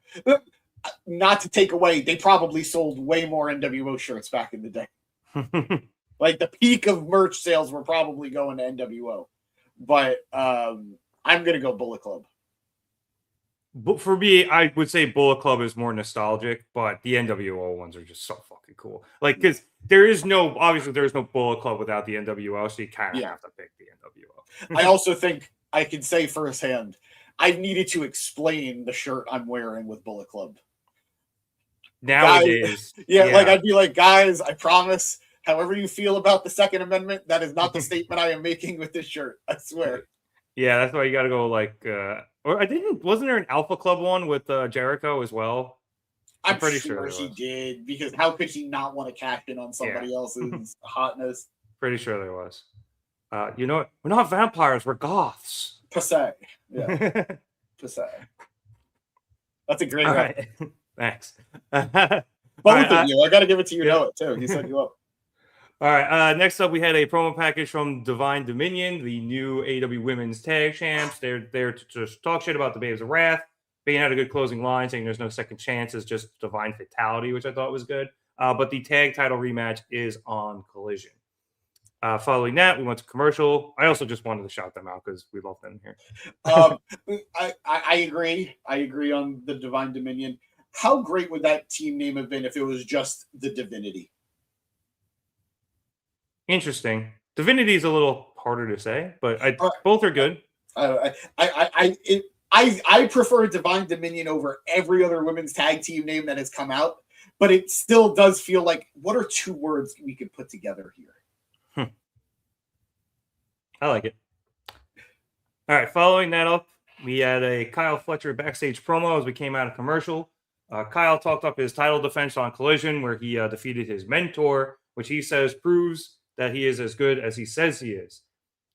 not to take away, they probably sold way more NWO shirts back in the day. Like the peak of merch sales were probably going to NWO, but I'm gonna go Bullet Club. But for me, I would say Bullet Club is more nostalgic, but the NWO ones are just so fucking cool. Like, because there's no Bullet Club without the NWO, so you kind of have to pick the NWO. I also think I can say firsthand, I've needed to explain the shirt I'm wearing with Bullet Club. Nowadays. Guys, like I'd be like, guys, I promise However you feel about the Second Amendment, that is not the statement I am making with this shirt. I swear. Yeah, that's why you got to go like. Or I didn't. Wasn't there an Alpha Club one with Jericho as well? I'm pretty sure sure she there was. did, because how could she not want to cash in on somebody else's hotness? Pretty sure there was. You know what? We're not vampires. We're goths. Passé. Yeah, passé. That's a great All reference. right. Thanks. Both of you. I got to give it to you. Know it too. He set you up. All right. Next up, we had a promo package from Divine Dominion, the new AEW Women's Tag Champs. They're there to just talk shit about the Babes of Wrath. Bane had a good closing line saying there's no second chances, just divine fatality, which I thought was good. But the tag title rematch is on Collision. Following that, we went to commercial. I also just wanted to shout them out because we love them here. I agree. I agree on the Divine Dominion. How great would that team name have been if it was just the Divinity? Interesting. Divinity is a little harder to say, but both are good. I prefer Divine Dominion over every other women's tag team name that has come out, but it still does feel like, what are two words we could put together here? I like it. All right, following that up, we had a Kyle Fletcher backstage promo as we came out of commercial. Kyle talked up his title defense on Collision, where he defeated his mentor, which he says proves that he is as good as he says he is.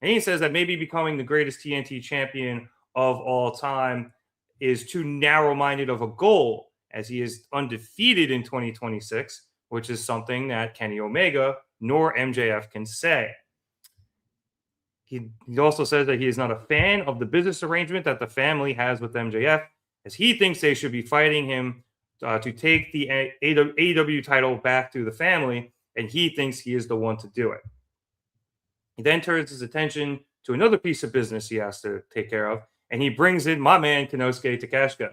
And he says that maybe becoming the greatest TNT champion of all time is too narrow-minded of a goal, as he is undefeated in 2026, which is something that Kenny Omega nor MJF can say. He also says that he is not a fan of the business arrangement that the family has with MJF, as he thinks they should be fighting him to take the AEW title back to the family, and he thinks he is the one to do it. He then turns his attention to another piece of business he has to take care of, and he brings in my man, Konosuke Takeshita.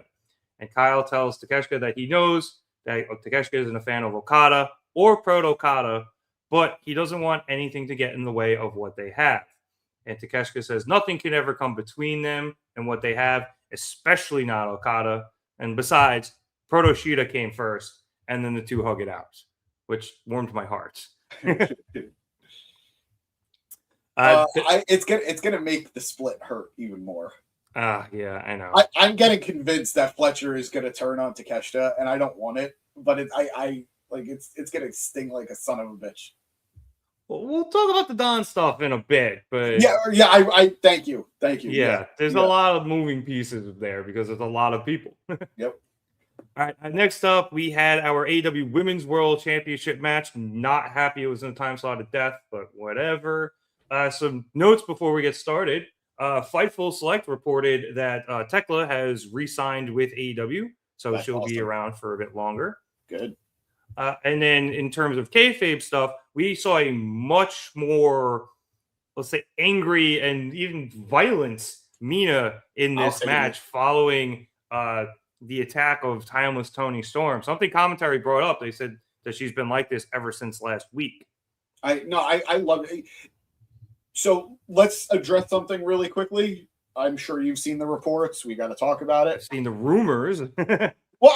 And Kyle tells Takeshita that he knows that Takeshita isn't a fan of Okada or Proto-Okada, but he doesn't want anything to get in the way of what they have. And Takeshita says nothing can ever come between them and what they have, especially not Okada. And besides, Proto-Shida came first, and then the two hug it out, which warmed my heart. It's gonna make the split hurt even more. Yeah, I know. I'm getting convinced that Fletcher is gonna turn on Takeshita, and I don't want it, but it's gonna sting like a son of a bitch. Well, we'll talk about the Don stuff in a bit, but I thank you. Yeah, there's a lot of moving pieces there because there's a lot of people. Yep. All right, next up, we had our AEW Women's World Championship match. Not happy it was in the time slot of death, but whatever. Some notes before we get started. Fightful Select reported that Thekla has re-signed with AEW, so That's she'll be awesome. around for a bit longer. Good. And then in terms of kayfabe stuff, we saw a much more, let's say, angry and even violent Mina in this match following the attack of Timeless Toni Storm. Something commentary brought up. They said that she's been like this ever since last week. I love it. So let's address something really quickly. I'm sure you've seen the reports. We got to talk about it. I've seen the rumors. Well,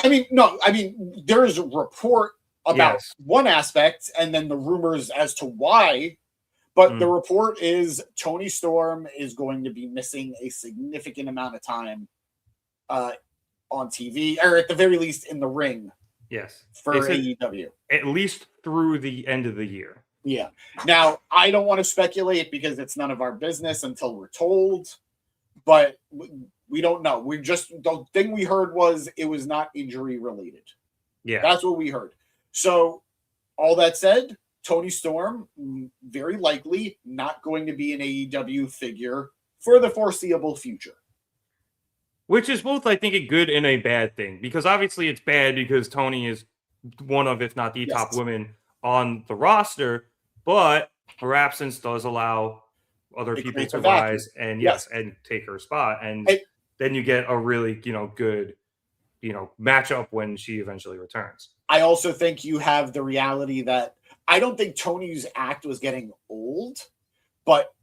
there is a report about one aspect and then the rumors as to why. But the report is Toni Storm is going to be missing a significant amount of time on TV, or at the very least in the ring. Yes. For AEW. At least through the end of the year. Yeah. Now, I don't want to speculate because it's none of our business until we're told, but we don't know. The thing we heard was it was not injury related. Yeah. That's what we heard. So, all that said, Toni Storm, very likely not going to be an AEW figure for the foreseeable future. Which is both, I think, a good and a bad thing. Because obviously it's bad because Toni is one of, if not the top women on the roster. But her absence does allow other people to rise and and take her spot. And then you get a really, good, matchup when she eventually returns. I also think you have the reality that I don't think Toni's act was getting old, but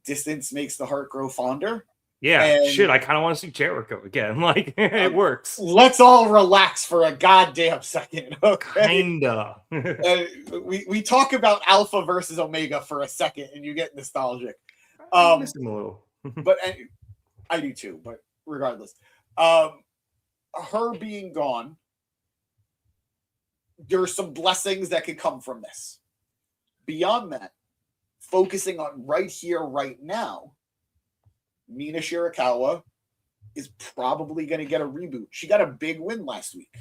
distance makes the heart grow fonder. Yeah, And shit, I kind of want to see Jericho again. Like, it works. let's all relax for a goddamn second, okay? Kinda. We talk about Alpha versus Omega for a second, and you get nostalgic. I miss him a little. But I do too. But regardless, her being gone, there's some blessings that could come from this. Beyond that, focusing on right here, right now, Mina Shirakawa is probably going to get a reboot. She got a big win last week.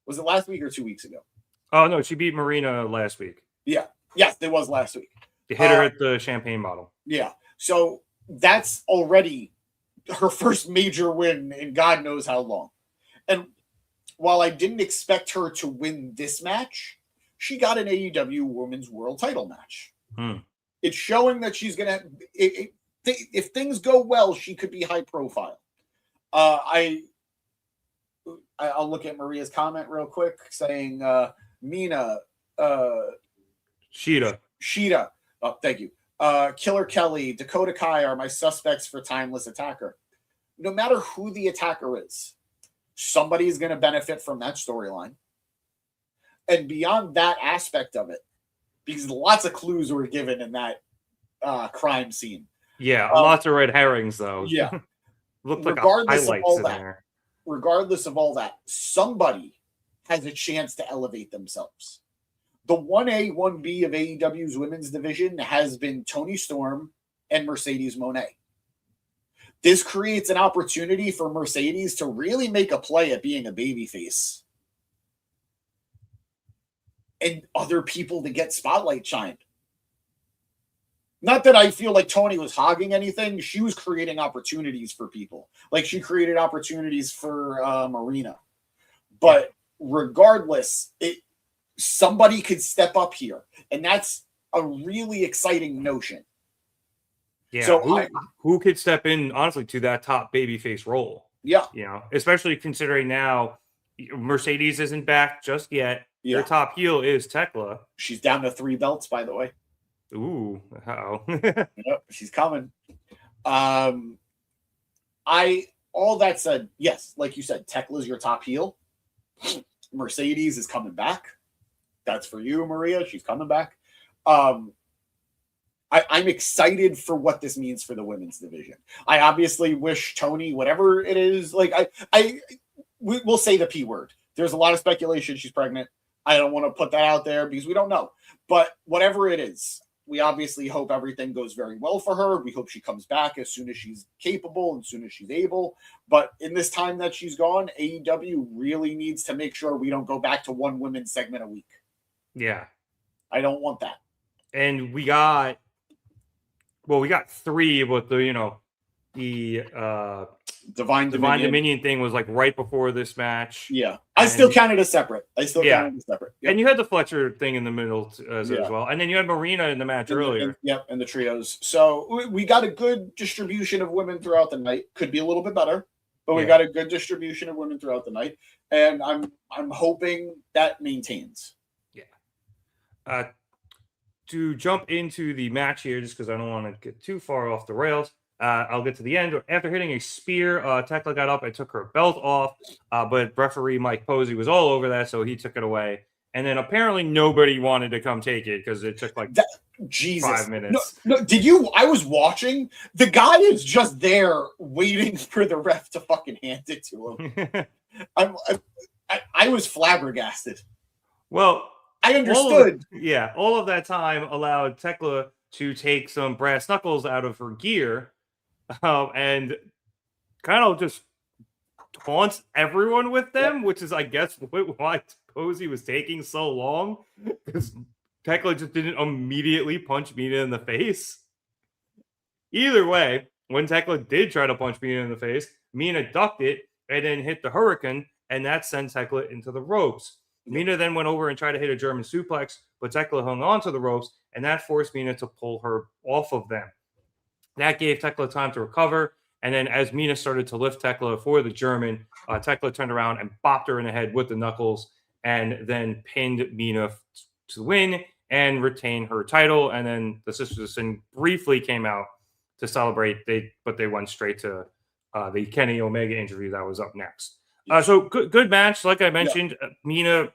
Was it last week or 2 weeks ago? Oh, no, she beat Marina last week. Yeah. Yes, it was last week. You hit her at the champagne bottle. Yeah. So that's already her first major win in God knows how long. And while I didn't expect her to win this match, she got an AEW Women's World Title match. It's showing that she's going to... If things go well, she could be high profile. I'll look at Maria's comment real quick saying, Mina, Sheeta. Oh, thank you. Killer Kelly, Dakota Kai are my suspects for Timeless Attacker. No matter who the attacker is, somebody is going to benefit from that storyline. And beyond that aspect of it, because lots of clues were given in that crime scene. Yeah, lots of red herrings, though. Yeah. Looked like highlights in there. Regardless of all that, somebody has a chance to elevate themselves. The 1A, 1B of AEW's women's division has been Toni Storm and Mercedes Moné. This creates an opportunity for Mercedes to really make a play at being a babyface. And other people to get spotlight shined. Not that I feel like Toni was hogging anything. She was creating opportunities for people. Like she created opportunities for Marina. But regardless, somebody could step up here. And that's a really exciting notion. Yeah, so who could step in, honestly, to that top babyface role? Yeah. You know, especially considering now Mercedes isn't back just yet. Yeah. Their top heel is Thekla. She's down to 3 belts, by the way. Ooh, uh-oh. Yep, she's coming. All that said, yes, like you said, Tekla's your top heel. Mercedes is coming back. That's for you, Maria. She's coming back. I'm excited for what this means for the women's division. I obviously wish Toni, whatever it is, like we'll say the P word. There's a lot of speculation she's pregnant. I don't want to put that out there because we don't know. But whatever it is, we obviously hope everything goes very well for her. We hope she comes back as soon as she's capable and as soon as she's able. But in this time that she's gone, AEW really needs to make sure we don't go back to one women's segment a week. Yeah. I don't want that. And we got 3, but the Divine Dominion thing was like right before this match. Yeah. I still counted as separate. Yep. And you had the Fletcher thing in the middle as well. And then you had Marina in the match earlier. And the trios. So we got a good distribution of women throughout the night. Could be a little bit better, but we got a good distribution of women throughout the night. And I'm hoping that maintains. Yeah. To jump into the match here, just because I don't want to get too far off the rails, I'll get to the end. After hitting a spear, Thekla got up and took her belt off, but referee Mike Posey was all over that, so he took it away. And then apparently nobody wanted to come take it because it took like 5 minutes. No, did you? I was watching. The guy is just there waiting for the ref to fucking hand it to him. I was flabbergasted. Well, I understood. All of that time allowed Thekla to take some brass knuckles out of her gear and kind of just taunts everyone with them, which is, I guess, why Posey was taking so long, because Thekla just didn't immediately punch Mina in the face. Either way, when Thekla did try to punch Mina in the face, Mina ducked it and then hit the Hurricane, and that sent Thekla into the ropes. Mina then went over and tried to hit a German suplex, but Thekla hung on to the ropes, and that forced Mina to pull her off of them. That gave Thekla time to recover, and then as Mina started to lift Thekla for the German, Thekla turned around and bopped her in the head with the knuckles, and then pinned Mina to win and retain her title. And then the Sisters of Sin briefly came out to celebrate. But they went straight to the Kenny Omega interview that was up next. So good match. Like I mentioned, Mina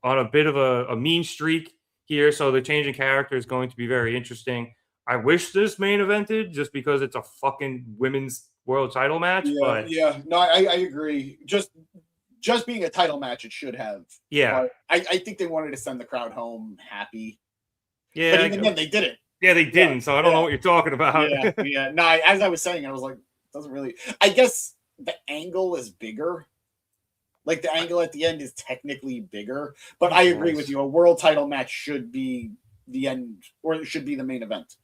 on a bit of a mean streak here. So the change in character is going to be very interesting. I wish this main evented just because it's a fucking women's world title match. No, I agree. Just being a title match, it should have. Yeah. But I think they wanted to send the crowd home happy. Yeah. But even then, they didn't. Yeah, they didn't. So I don't know what you're talking about. Yeah. No, as I was saying, I was like, doesn't really. I guess the angle is bigger. Like the angle at the end is technically bigger, but I agree with you. A world title match should be the end, or it should be the main event.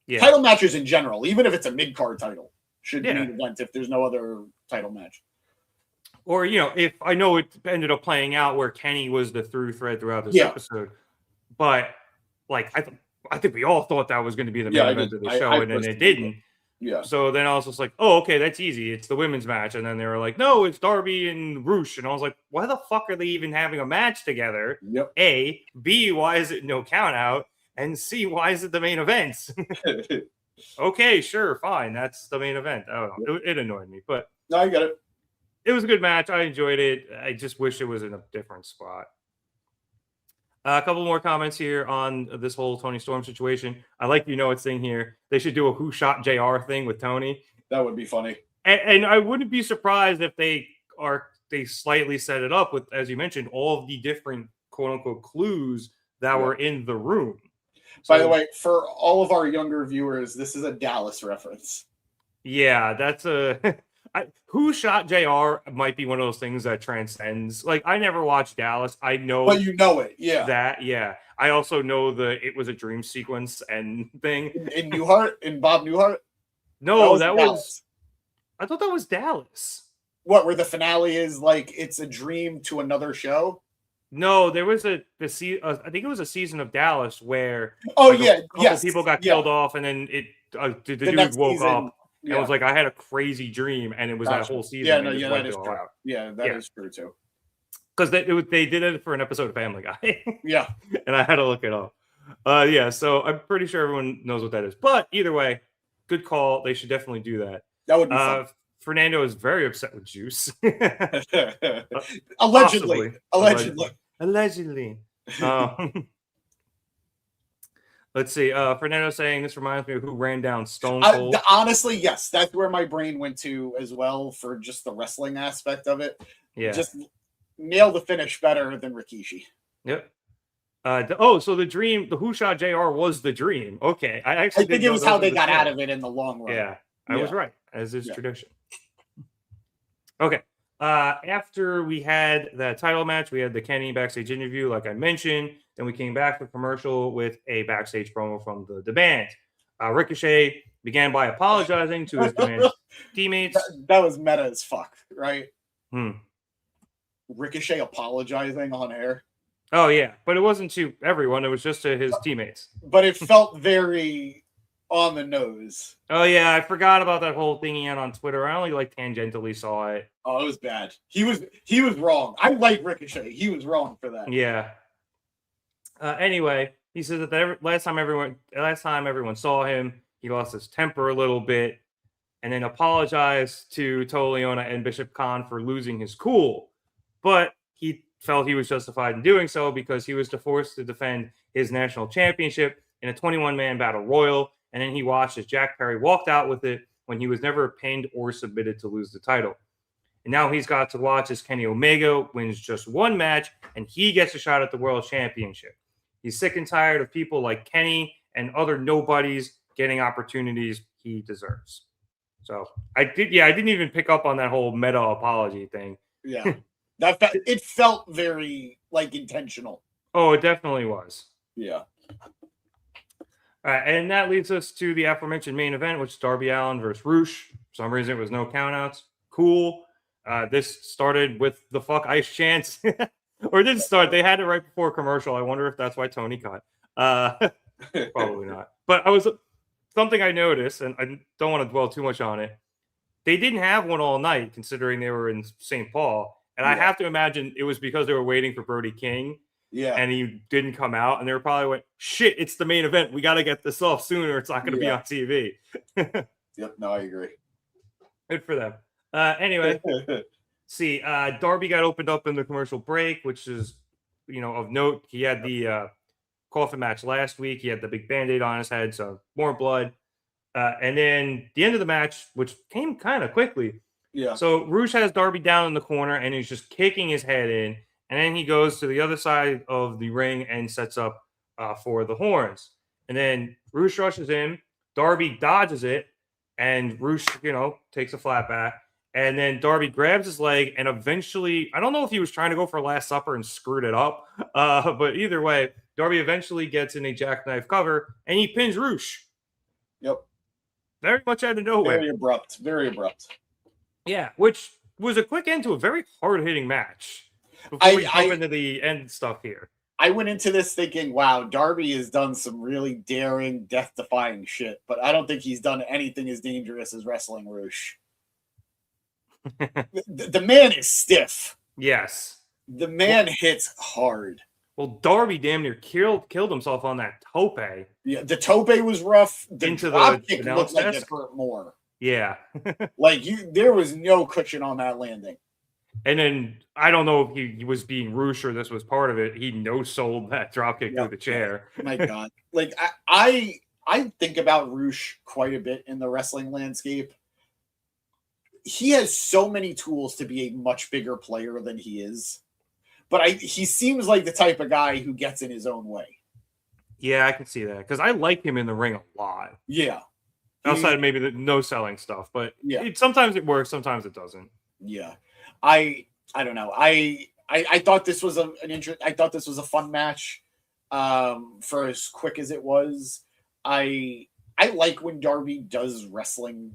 Yeah. Title matches in general, even if it's a mid-card title, should be an event if there's no other title match. Or, if I know it ended up playing out where Kenny was the through thread throughout this episode, but like I think we all thought that was going to be the main event of the show, and then it didn't. Yeah. So then I was just like, oh, okay, that's easy. It's the women's match. And then they were like, no, it's Darby and Roosh. And I was like, why the fuck are they even having a match together? Yep. A. B, why is it no count out? And C, why is it the main event? Okay, sure, fine. That's the main event. I don't know. It annoyed me. But no, I get it. It was a good match. I enjoyed it. I just wish it was in a different spot. A couple more comments here on this whole Tony Storm situation. I like it's in here. They should do a Who Shot JR thing with Tony. That would be funny. And I wouldn't be surprised if they slightly set it up with, as you mentioned, all of the different quote unquote clues that were in the room. By the way, for all of our younger viewers, this is a Dallas reference. Yeah, that's Who Shot JR might be one of those things that transcends. Like, I never watched Dallas. I know, but you know it, yeah. I also know it was a dream sequence and thing in Newhart, in Bob Newhart. No, that was. I thought that was Dallas. What, where the finale is like it's a dream to another show? No, there was I think it was a season of Dallas where people got killed off, and then the dude woke up. Yeah. It was like I had a crazy dream, and it was that whole season. That is true. That is true too. Because they did it for an episode of Family Guy. Yeah, and I had to look it up. So I'm pretty sure everyone knows what that is. But either way, good call. They should definitely do that. That would be fun. Fernando is very upset with Juice. Allegedly. Let's see. Fernando saying this reminds me of who ran down Stone Cold. Honestly, yes, that's where my brain went to as well for just the wrestling aspect of it. Yeah, just nail the finish better than Rikishi. Yep. So the dream, the Who Shot JR was the dream. Okay, I think it was how they got out of it in the long run. Yeah, I was right, as is tradition. Okay. After we had that title match, we had the Kenny backstage interview, like I mentioned. Then we came back for commercial with a backstage promo from the band. Ricochet began by apologizing to his band's teammates. That was meta as fuck, right? Ricochet apologizing on air. Oh, yeah. But it wasn't to everyone. It was just to his teammates. But it felt very on the nose. Oh, yeah. I forgot about that whole thing he had on Twitter. I only tangentially saw it. Oh, it was bad. He was wrong. I like Ricochet. He was wrong for that. Yeah. Anyway, he said that last time everyone saw him, he lost his temper a little bit, and then apologized to Toliona and Bishop Khan for losing his cool. But he felt he was justified in doing so because he was forced to defend his national championship in a 21-man battle royal, and then he watched as Jack Perry walked out with it when he was never pinned or submitted to lose the title. And now he's got to watch as Kenny Omega wins just one match, and he gets a shot at the world championship. He's sick and tired of people like Kenny and other nobodies getting opportunities he deserves. So I didn't even pick up on that whole meta apology thing. Yeah. It felt very intentional. Oh, it definitely was. Yeah. All right, and that leads us to the aforementioned main event, which is Darby Allin versus Roosh. For some reason, it was no countouts. Cool. This started with the fuck ice chants. Or it didn't start. They had it right before commercial. I wonder if that's why Tony cut. Probably not. But something I noticed, and I don't want to dwell too much on it. They didn't have one all night, considering they were in St. Paul. And I have to imagine it was because they were waiting for Brody King. Yeah. and he didn't come out, and they were probably went, shit, it's the main event. We got to get this off sooner. It's not going to be on TV. Yep. No, I agree. Good for them. Anyway, see, Darby got opened up in the commercial break, which is, of note. He had the coffin match last week. He had the big Band-Aid on his head, so more blood. And then the end of the match, which came kind of quickly. Yeah. So Roosh has Darby down in the corner, and he's just kicking his head in. And then he goes to the other side of the ring and sets up for the horns. And then Roosh rushes in. Darby dodges it, and Roosh, takes a flat back. And then Darby grabs his leg, and eventually, I don't know if he was trying to go for Last Supper and screwed it up, but either way, Darby eventually gets in a jackknife cover, and he pins Roosh. Yep. Very much out of nowhere. Very abrupt. Very abrupt. Yeah, which was a quick end to a very hard-hitting match. Before we jump into the end stuff here. I went into this thinking, wow, Darby has done some really daring, death-defying shit, but I don't think he's done anything as dangerous as wrestling Roosh. The man is stiff. Yes. The man hits hard. Well, Darby damn near killed himself on that tope. Yeah, the tope was rough. The Into drop the kick announce looked like desk? it hurt more. Yeah. There was no cushion on that landing. And then I don't know if he was being Roosh or this was part of it. He no-sold that dropkick through the chair. My God. I think about Roosh quite a bit in the wrestling landscape. He has so many tools to be a much bigger player than he is. But he seems like the type of guy who gets in his own way. Yeah, I can see that. Because I like him in the ring a lot. Yeah. Outside of maybe the no-selling stuff. But sometimes it works, sometimes it doesn't. Yeah. I don't know. I thought this was I thought this was a fun match. For as quick as it was. I like when Darby does wrestling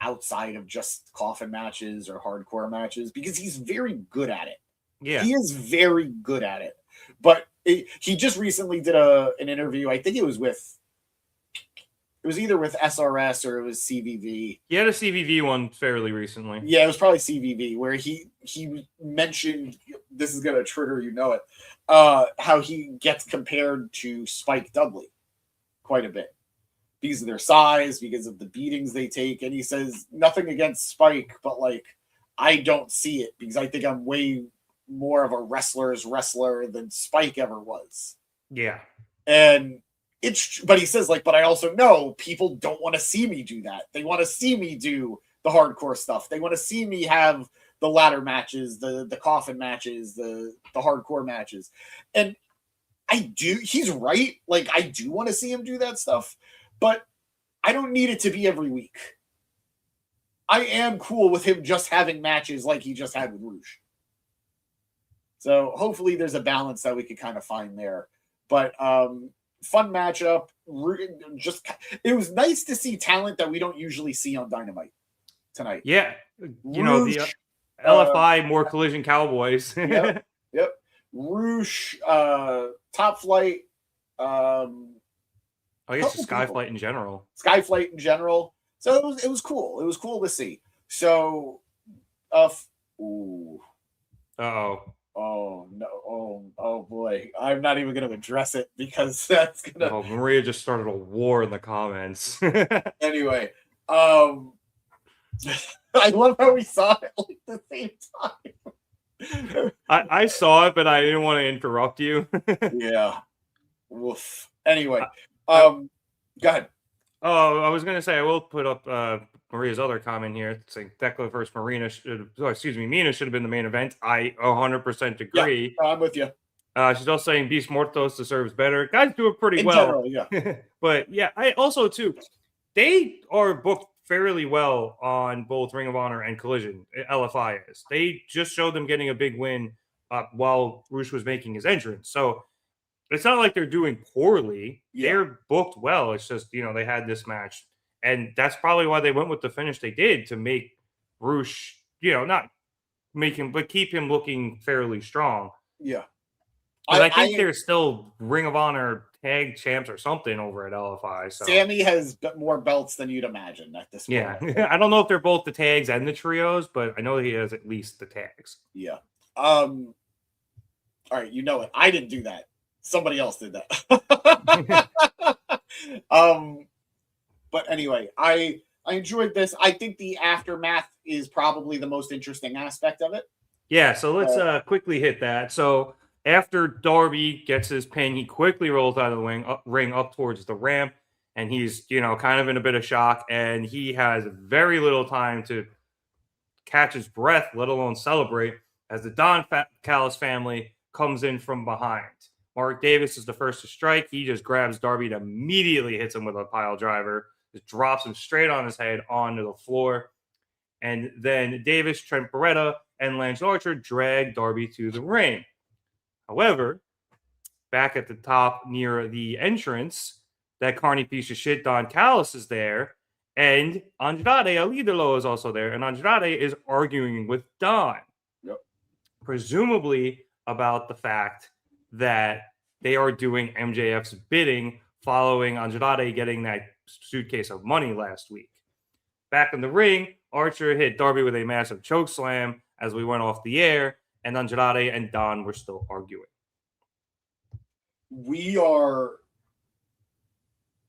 outside of just coffin matches or hardcore matches because he's very good at it. Yeah. He is very good at it. But he just recently did an interview. I think it was either with SRS or it was CVV. He had a CVV one fairly recently. Yeah, it was probably CVV where he mentioned, this is going to trigger, how he gets compared to Spike Dudley quite a bit because of their size, because of the beatings they take. And he says, nothing against Spike, but I don't see it because I think I'm way more of a wrestler's wrestler than Spike ever was. Yeah. And but he says, but I also know people don't want to see me do that. They want to see me do the hardcore stuff. They want to see me have the ladder matches, the coffin matches, the hardcore matches. And he's right. I do want to see him do that stuff, but I don't need it to be every week. I am cool with him just having matches like he just had with Roosh. So hopefully there's a balance that we could kind of find there. But fun matchup. It was nice to see talent that we don't usually see on Dynamite tonight. Yeah. The LFI more Collision Cowboys. Yep. Roosh, Top Flight. I guess just SkyFlight in general. SkyFlight in general. So it was cool. It was cool to see. So, Uh-oh. Oh no! Oh boy! I'm not even going to address it because that's gonna. Oh, Maria just started a war in the comments. Anyway, I love how we saw it at the same time. I saw it, but I didn't want to interrupt you. Yeah. Woof. Anyway, go ahead. Oh, I was going to say I will put up Maria's other comment here saying Thekla versus Mina should have been the main event. I 100% agree. Yeah, I'm with you. She's also saying Beast Mortos deserves better. Guys do it pretty In well. general, yeah. But yeah, I also too, they are booked fairly well on both Ring of Honor and Collision. LFI is. They just showed them getting a big win while Roosh was making his entrance. So it's not like they're doing poorly. Yeah. They're booked well. It's just, they had this match. And that's probably why they went with the finish they did to make Roosh, not make him, but keep him looking fairly strong. Yeah. But I think they're still Ring of Honor tag champs or something over at LFI. So. Sammy has more belts than you'd imagine at this point. Yeah. I don't know if they're both the tags and the trios, but I know he has at least the tags. Yeah. All right, you know it. I didn't do that. Somebody else did that. But anyway, I enjoyed this. I think the aftermath is probably the most interesting aspect of it. Yeah, so let's quickly hit that. So after Darby gets his pin, he quickly rolls out of the ring up towards the ramp, and he's, kind of in a bit of shock, and he has very little time to catch his breath, let alone celebrate, as the Don Callis family comes in from behind. Mark Davis is the first to strike. He just grabs Darby and immediately hits him with a pile driver. Just drops him straight on his head onto the floor. And then Davis, Trent Beretta, and Lance Archer drag Darby to the ring. However, back at the top near the entrance, that carny piece of shit Don Callis is there, and Andrade El Idolo is also there, and Andrade is arguing with Don. Yep. Presumably about the fact that they are doing MJF's bidding following Andrade getting that suitcase of money last week. Back in the ring, Archer hit Darby with a massive choke slam as we went off the air, and Andrade and Don were still arguing. We are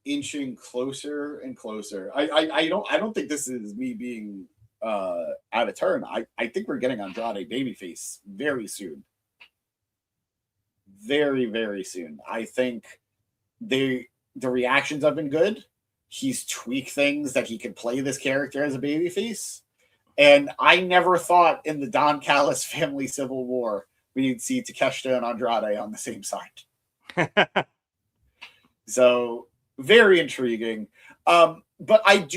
inching closer and closer. I don't think this is me being out of turn. I think we're getting Andrade babyface very soon. Very, very soon. I think the reactions have been good. He's tweaked things that he could play this character as a babyface. And I never thought in the Don Callis family civil war we'd see Takeshita and Andrade on the same side. So very intriguing. But I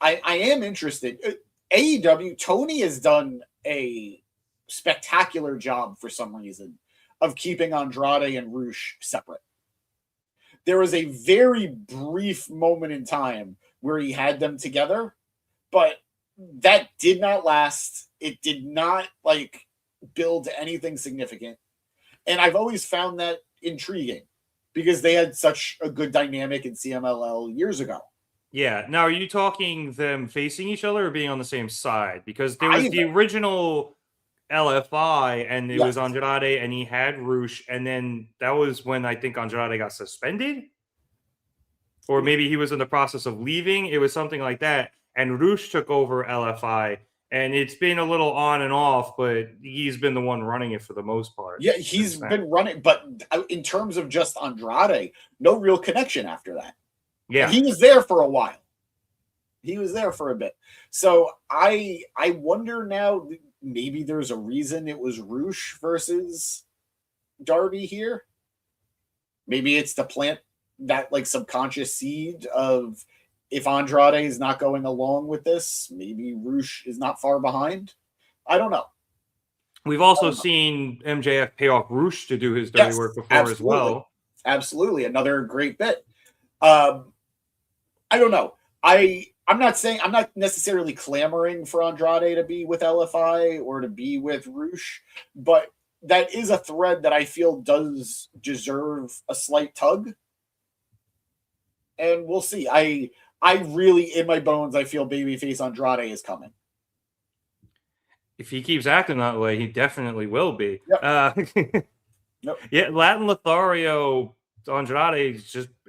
am interested. AEW, Tony has done a spectacular job for some reason of keeping Andrade and Rush separate. There was a very brief moment in time where he had them together, but that did not last. It did not build to anything significant. And I've always found that intriguing because they had such a good dynamic in CMLL years ago. Yeah. Now, are you talking them facing each other or being on the same side? Because there was the original LFI, and it was Andrade, and he had Rush, and then that was when I think Andrade got suspended, or maybe he was in the process of leaving. It was something like that, and Rush took over LFI, and it's been a little on and off, but he's been the one running it for the most part. Yeah, he's been running, but in terms of just Andrade, no real connection after that. Yeah, he was there for a while. He was there for a bit. So I wonder now, maybe there's a reason it was Rush versus Darby here. Maybe it's to plant that subconscious seed of, if Andrade is not going along with this, maybe Rush is not far behind. I don't know. We've also seen MJF pay off Rush to do his dirty work before as well. Absolutely. Another great bit. I don't know. I'm not necessarily clamoring for Andrade to be with LFI or to be with Rush, but that is a thread that I feel does deserve a slight tug. And we'll see. I really, in my bones, I feel babyface Andrade is coming. If he keeps acting that way, he definitely will be. Yep. Yeah, Latin Lothario Andrade,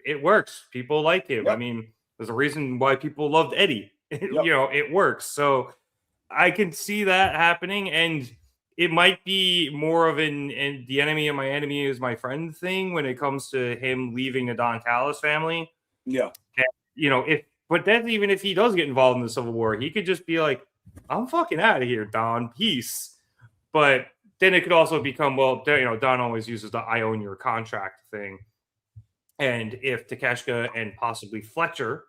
it works. People like him. Yep. I mean, there's a reason why people loved Eddie. It works. So I can see that happening, and it might be more of an the enemy of my enemy is my friend thing when it comes to him leaving the Don Callis family. Yeah. And, but that's even if he does get involved in the Civil War, he could just be like, I'm fucking out of here, Don. Peace. But then it could also become, Don always uses the I own your contract thing. And if Takeshita and possibly Fletcher,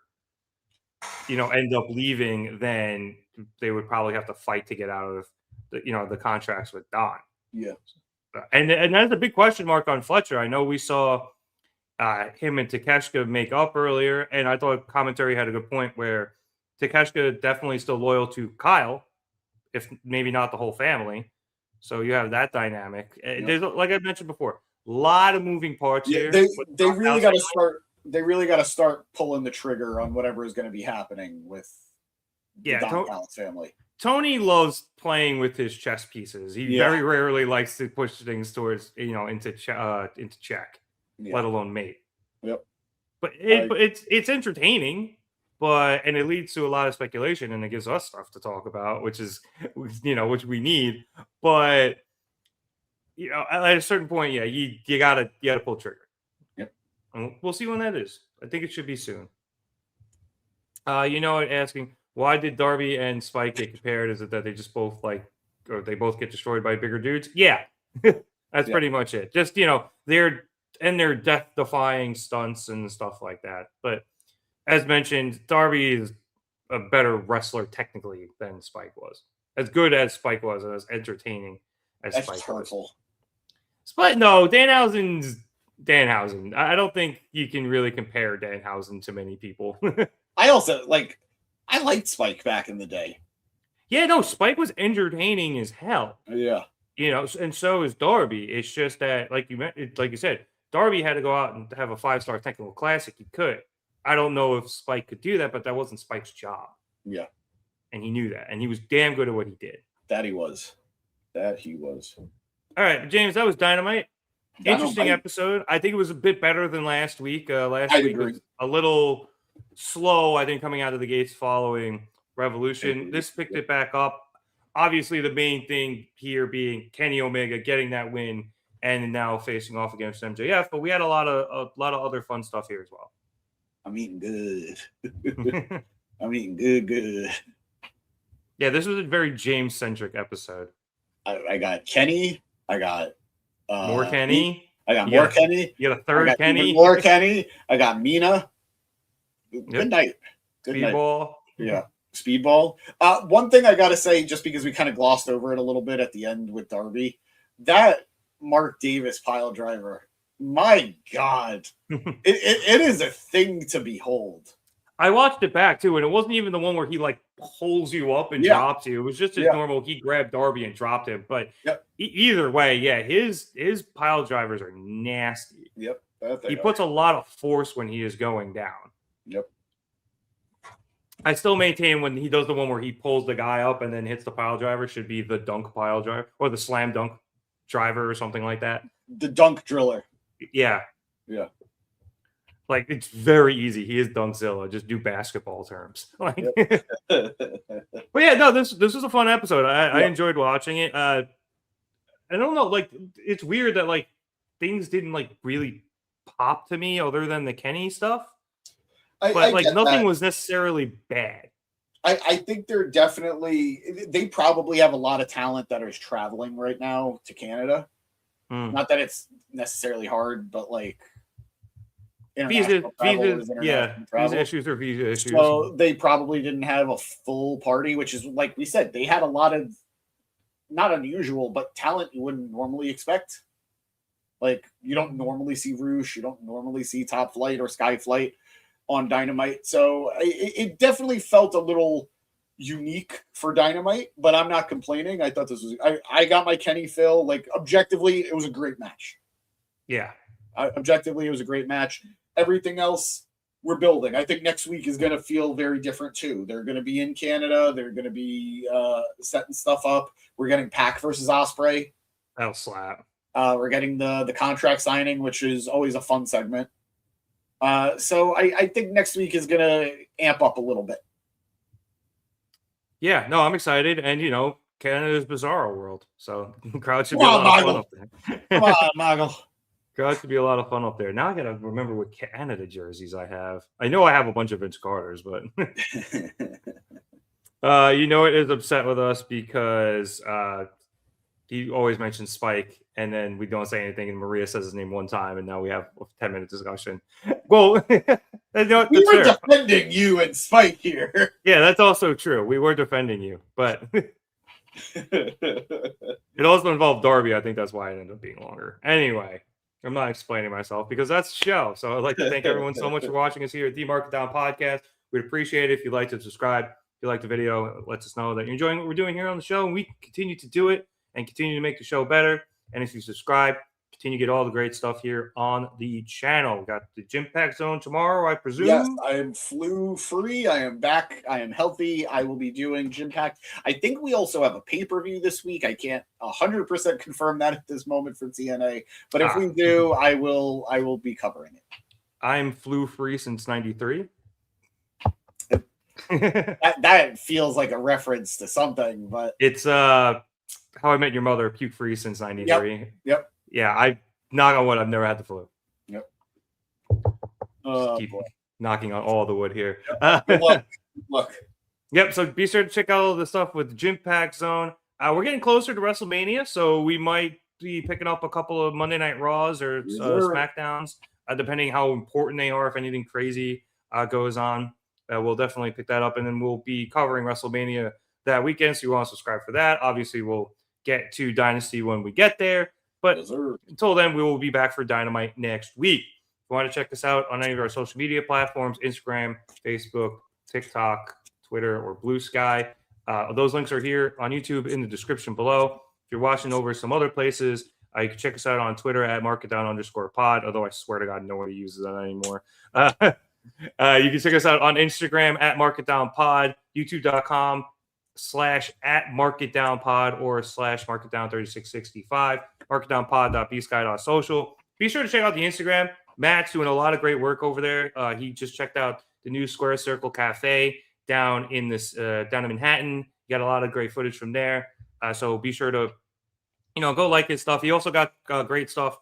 end up leaving, then they would probably have to fight to get out of the contracts with Don. Yeah. And that's a big question mark on Fletcher. I know we saw him and Takeshita make up earlier, and I thought commentary had a good point where Takeshita definitely still loyal to Kyle, if maybe not the whole family. So you have that dynamic. Yep. There's, like I mentioned before, a lot of moving parts here. They really got to start. They really got to start pulling the trigger on whatever is going to be happening with the Don Callis family. Tony loves playing with his chess pieces. He very rarely likes to push things towards, into check, let alone mate. Yep. But it's entertaining, and it leads to a lot of speculation, and it gives us stuff to talk about, which which we need. But at a certain point, you gotta pull trigger. Yep. And we'll see when that is. I think it should be soon. Asking, why did Darby and Spike get compared? Is it that they just both or they both get destroyed by bigger dudes? Yeah, that's pretty much it. Just they're death-defying stunts and stuff like that. But as mentioned, Darby is a better wrestler technically than Spike was. As good as Spike was, and as entertaining as That's Spike hurtful. was. Spike, no, Danhausen's Danhausen. I don't think you can really compare Danhausen to many people. I also I liked Spike back in the day. Yeah, no, Spike was entertaining as hell. Yeah. And so is Darby. It's just that, like you said, Darby had to go out and have a 5-star technical classic. He could. I don't know if Spike could do that, but that wasn't Spike's job. Yeah. And he knew that. And he was damn good at what he did. That he was. All right, James, that was Dynamite. Interesting episode. I think it was a bit better than last week. Last week was a little slow, I think, coming out of the gates following Revolution. This picked it back up. Obviously, the main thing here being Kenny Omega getting that win and now facing off against MJF. But we had a lot of other fun stuff here as well. I'm eating good. I'm eating good. Yeah, this was a very James-centric episode. I got Kenny. I got more Kenny. I got more Kenny. You got a third Kenny. More Kenny. I got Mina. Good night. Good Speedball. Night. Yeah. Speedball. One thing I got to say, just because we kind of glossed over it a little bit at the end with Darby, that Mark Davis pile driver, my God, it is a thing to behold. I watched it back too, and it wasn't even the one where he pulls you up and drops you. It was just as normal. He grabbed Darby and dropped him. But either way, his pile drivers are nasty. Yep. He puts a lot of force when he is going down. Yep. I still maintain when he does the one where he pulls the guy up and then hits the pile driver should be the dunk pile driver or the slam dunk driver or something like that. The dunk driller. Yeah. Yeah. It's very easy. He is Dunkzilla. Just do basketball terms. But yeah, no, this was a fun episode. I enjoyed watching it. I don't know. It's weird that things didn't really pop to me other than the Kenny stuff. But nothing was necessarily bad. I think they probably have a lot of talent that is traveling right now to Canada. Not that it's necessarily hard, but visa issues or visa issues. So they probably didn't have a full party, which is like we said, they had a lot of not unusual, but talent you wouldn't normally expect. You don't normally see Roosh, you don't normally see Top Flight or SkyFlight on Dynamite. So it definitely felt a little unique for Dynamite, but I'm not complaining. I thought this was I got my Kenny fill. Objectively, it was a great match. Yeah. Objectively, it was a great match. Everything else we're building. I think next week is going to feel very different too. They're going to be in Canada. They're going to be setting stuff up. We're getting Pac versus Ospreay. That'll slap. We're getting the contract signing, which is always a fun segment. So I think next week is going to amp up a little bit. Yeah, no, I'm excited. And, Canada's Bizarro World. So the crowd should be a lot of fun up there. Come on, Moggle. Crowd should be a lot of fun up there. Now I got to remember what Canada jerseys I have. I know I have a bunch of Vince Carters, but it is upset with us because he always mentions Spike, and then we don't say anything, and Maria says his name one time, and now we have a 10-minute discussion. Well, we were defending you and Spike here. Yeah, that's also true. We were defending you, but it also involved Darby. I think that's why it ended up being longer. Anyway, I'm not explaining myself because that's the show. So I'd like to thank everyone so much for watching us here at the Market Down Podcast. We'd appreciate it if you'd like to subscribe. If you like the video, it lets us know that you're enjoying what we're doing here on the show, and we continue to do it and continue to make the show better. And if you subscribe, continue to get all the great stuff here on the channel. We got the Gym Pack Zone tomorrow, I presume. Yes, I am flu free. I am back. I am healthy. I will be doing Gym Pack. I think we also have a pay-per-view this week. I can't 100% confirm that at this moment for TNA, but if we do, I will be covering it. I'm flu free since '93. that feels like a reference to something, but it's How I Met Your Mother, puke free since '93. Yep. Yeah, I knock on wood. I've never had the flu. Yep. Keep knocking on all the wood here. Good luck. Good luck. Yep. So be sure to check out all the stuff with the Gym Pack Zone. We're getting closer to WrestleMania, so we might be picking up a couple of Monday Night Raws or SmackDowns, depending how important they are. If anything crazy goes on, we'll definitely pick that up, and then we'll be covering WrestleMania that weekend. So you want to subscribe for that. Obviously, we'll get to Dynasty when we get there. But until then, we will be back for Dynamite next week. If you want to check us out on any of our social media platforms, Instagram, Facebook, TikTok, Twitter, or Blue Sky, those links are here on YouTube in the description below. If you're watching over some other places, you can check us out on Twitter at marketdown_pod, although I swear to God, nobody uses that anymore. You can check us out on Instagram at marketdownpod, youtube.com/@marketdownpod or /marketdown3665, marketdownpod.bsky.social. Be sure to check out the Instagram. Matt's doing a lot of great work over there. He just checked out the new Square Circle Cafe down in Manhattan. You got a lot of great footage from there. So be sure to, go like his stuff. He also got great stuff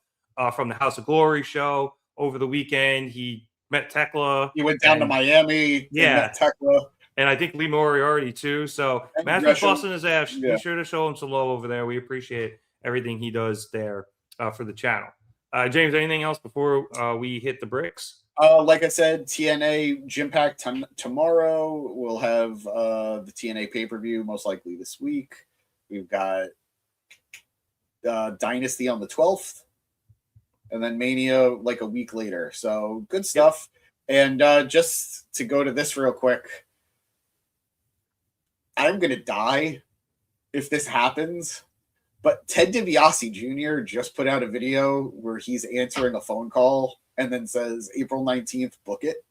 from the House of Glory show over the weekend. He met Thekla. He went down to Miami. Yeah. Met Thekla. And I think Lee Moriarty too. So Matt's been busting his ass. Yeah. Be sure to show him some love over there. We appreciate everything he does there for the channel. James, anything else before we hit the bricks? Like I said, TNA Gym Pack tomorrow. We'll have the TNA pay-per-view most likely this week. We've got Dynasty on the 12th. And then Mania like a week later. So good stuff. Yep. And just to go to this real quick, I'm going to die if this happens. But Ted DiBiase Jr. just put out a video where he's answering a phone call and then says, April 19th, book it.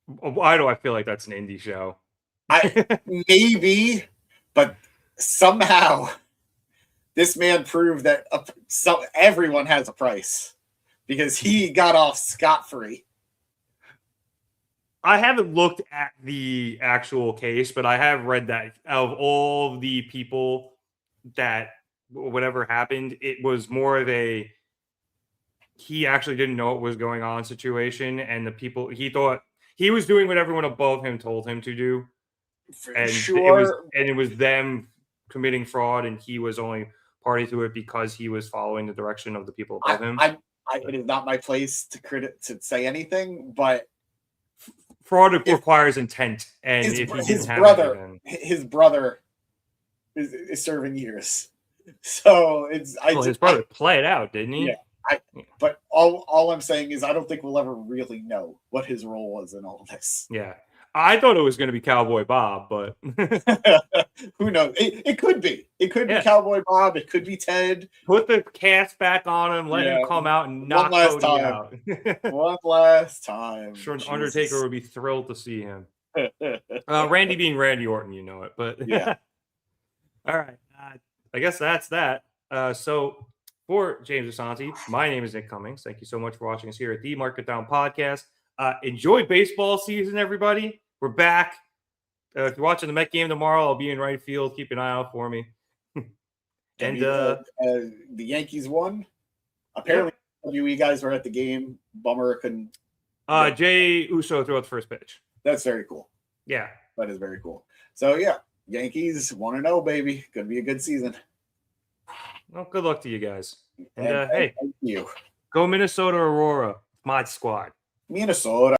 Why do I feel like that's an indie show? Maybe, but somehow this man proved that everyone has a price because he got off scot-free. I haven't looked at the actual case, but I have read that of all the people that whatever happened, it was more of a he actually didn't know what was going on situation, and the people he thought he was doing what everyone above him told him to do. And it was them committing fraud, and he was only party to it because he was following the direction of the people above him. It is not my place to say anything, but fraud requires intent, and if he didn't have his brother is serving years, so his brother played out, didn't he? Yeah. But all I'm saying is I don't think we'll ever really know what his role was in all of this. Yeah. I thought it was going to be Cowboy Bob, but who knows? It could be. It could be Cowboy Bob. It could be Ted. Put the cast back on him. Let him come out and knock Cody out. One last time. I'm sure Undertaker would be thrilled to see him. Randy being Randy Orton, you know it. But yeah. All right. I guess that's that. So for James Asante, my name is Nick Cummings. Thank you so much for watching us here at the Market Down Podcast. Enjoy baseball season, everybody. We're back. If you're watching the Met game tomorrow, I'll be in right field. Keep an eye out for me. And the Yankees won. Apparently, you guys were at the game. Bummer couldn't. Jay Uso threw out the first pitch. That's very cool. Yeah, that is very cool. So yeah, Yankees 1-0, baby. Gonna be a good season. Well, good luck to you guys. And hey, thank you. Go Minnesota Aurora, Mod Squad. Minnesota.